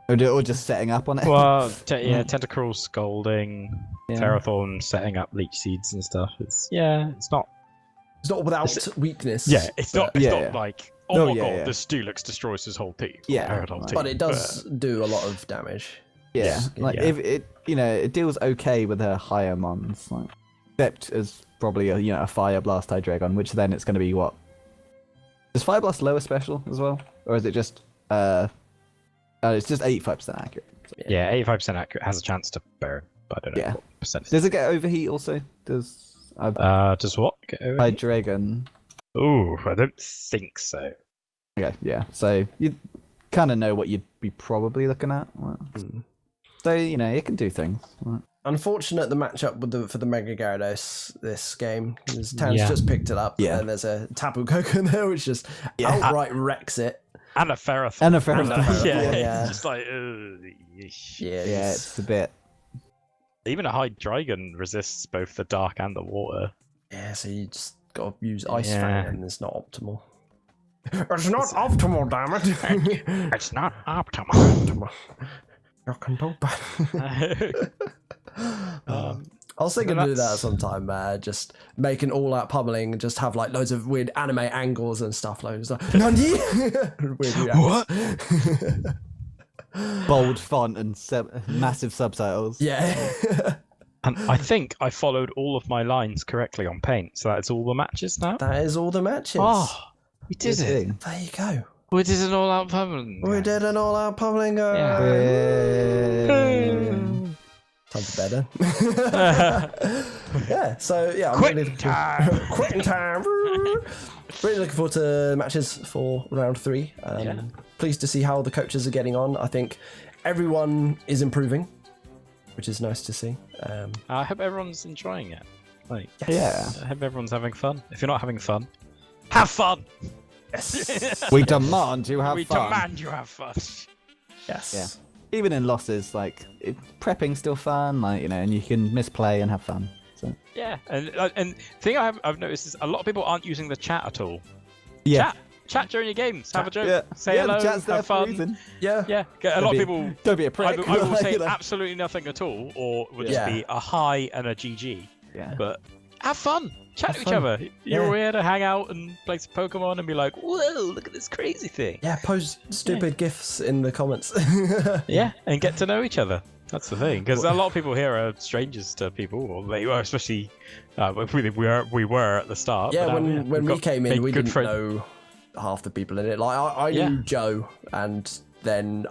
or just setting up on it. Well, Tentacruel Scolding, Terrathorn setting up Leech Seeds and stuff. It's not without weakness. Yeah, it's not like, oh my god, the Steelix destroys his whole team. But it does do a lot of damage. Yeah, if it deals okay with her higher mons, except as probably a Fire Blast Hydreigon, which then it's going to be Is Fire Blast lower special as well, or is it just it's just 85% accurate? So. Yeah, 85% accurate has a chance to burn, but I don't know what percentage. Does it get overheat also? Does what get over? Dragon. Ooh, I don't think so. Okay, yeah. So you kind of know what you'd be probably looking at. So it can do things. Right. Unfortunate the matchup for the Mega Gyarados this game. Tan's just picked it up, and there's a Tapu Koko in there, which just outright wrecks it. And a Ferrothorn. Yeah. Just like, yeah, it's a bit. Even a Hydreigon resists both the dark and the water. Yeah, so you just got to use Ice Fang, and it's not optimal. It's not optimal, damn it. It's not optimal. I was thinking to do that sometime, just make an all-out pummeling and just have like loads of weird anime angles and stuff like Nani? What? Bold font and massive subtitles. Yeah. And I think I followed all of my lines correctly on Paint, so that's all the matches now. That is all the matches. Oh, we did it. There you go. We did an all-out pummeling. We did an all-out pummeling. Time for better. Yeah, so yeah, I'm Quitting time. Quitting time. Really looking forward to matches for round 3. Pleased to see how the coaches are getting on. I think everyone is improving, which is nice to see. I hope everyone's enjoying it. Like, yes. I hope everyone's having fun. If you're not having fun, have fun. Yes. We demand you have fun. We demand you have fun. Yes. Yeah. Even in losses, prepping's still fun, and you can misplay and have fun. So. Yeah, and the thing I've noticed is a lot of people aren't using the chat at all. Yeah. Chat during your games. Have a joke. Yeah. Say hello. The chat's there have for a fun. reason. Yeah. Yeah. A lot of people. Don't be a prick. I will say absolutely nothing at all, or would just be a hi and a GG. Yeah. But have fun. Chat to each other. Yeah. You're here to hang out and play some Pokemon and be like, whoa, look at this crazy thing. Yeah, post stupid GIFs in the comments. Yeah, and get to know each other. That's the thing, because a lot of people here are strangers to people, or they are, especially we were at the start. Yeah, when we came in, we didn't know half the people in it. Like I knew Joe, and then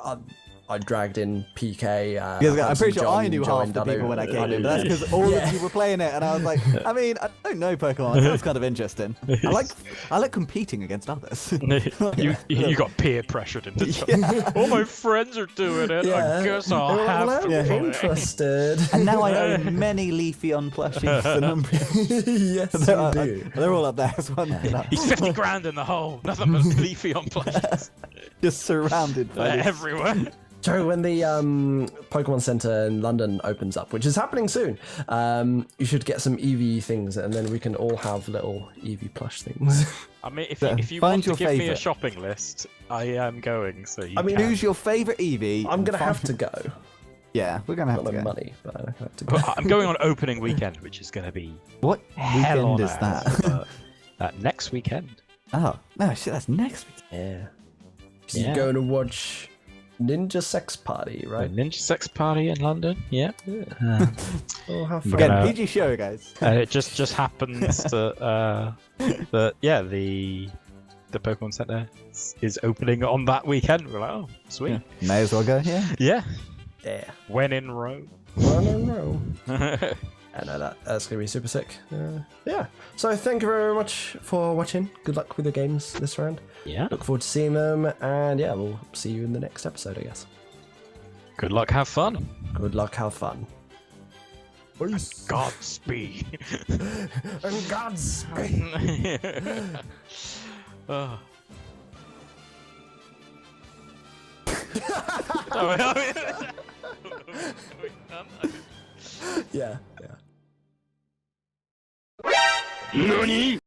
I dragged in PK. I'm pretty sure I knew half the people when I came in, but that's because all of you were playing it, and I was like, I mean, I don't know Pokemon. That's kind of interesting. I like competing against others. you got peer pressured into something. All my friends are doing it. I guess I'll have to play. Interested. And now I own many Leafeon plushies. Yes, you do. They're all up there as well. He's 50 grand in the hole. Nothing but Leafeon plushies. Just surrounded by everywhere. Joe, when the Pokemon Center in London opens up, which is happening soon, you should get some Eevee things, and then we can all have little Eevee plush things. I mean, if you want to give me a shopping list, I am going. So you can. Who's your favourite Eevee? I'm gonna have to go. Yeah, we're gonna have to go. Money, but I have to go. I'm going on opening weekend, which is going to be what weekend is that? Next weekend. Oh no, shit, that's next week. Yeah. You're going to watch Ninja Sex Party, right? Ninja Sex Party in London. Yeah. Oh, how fun. Again, PG show, guys. It just happens that the Pokemon Center is opening on that weekend. We're like, oh, sweet. Yeah. May as well go. Yeah. When in Rome. When in Rome. I know that's gonna be super sick. Yeah. So thank you very much for watching. Good luck with the games this round. Yeah. Look forward to seeing them, and yeah, we'll see you in the next episode, I guess. Good luck. Have fun. Good luck. Have fun. Peace. Godspeed. And Godspeed. Oh. Yeah. NANI?!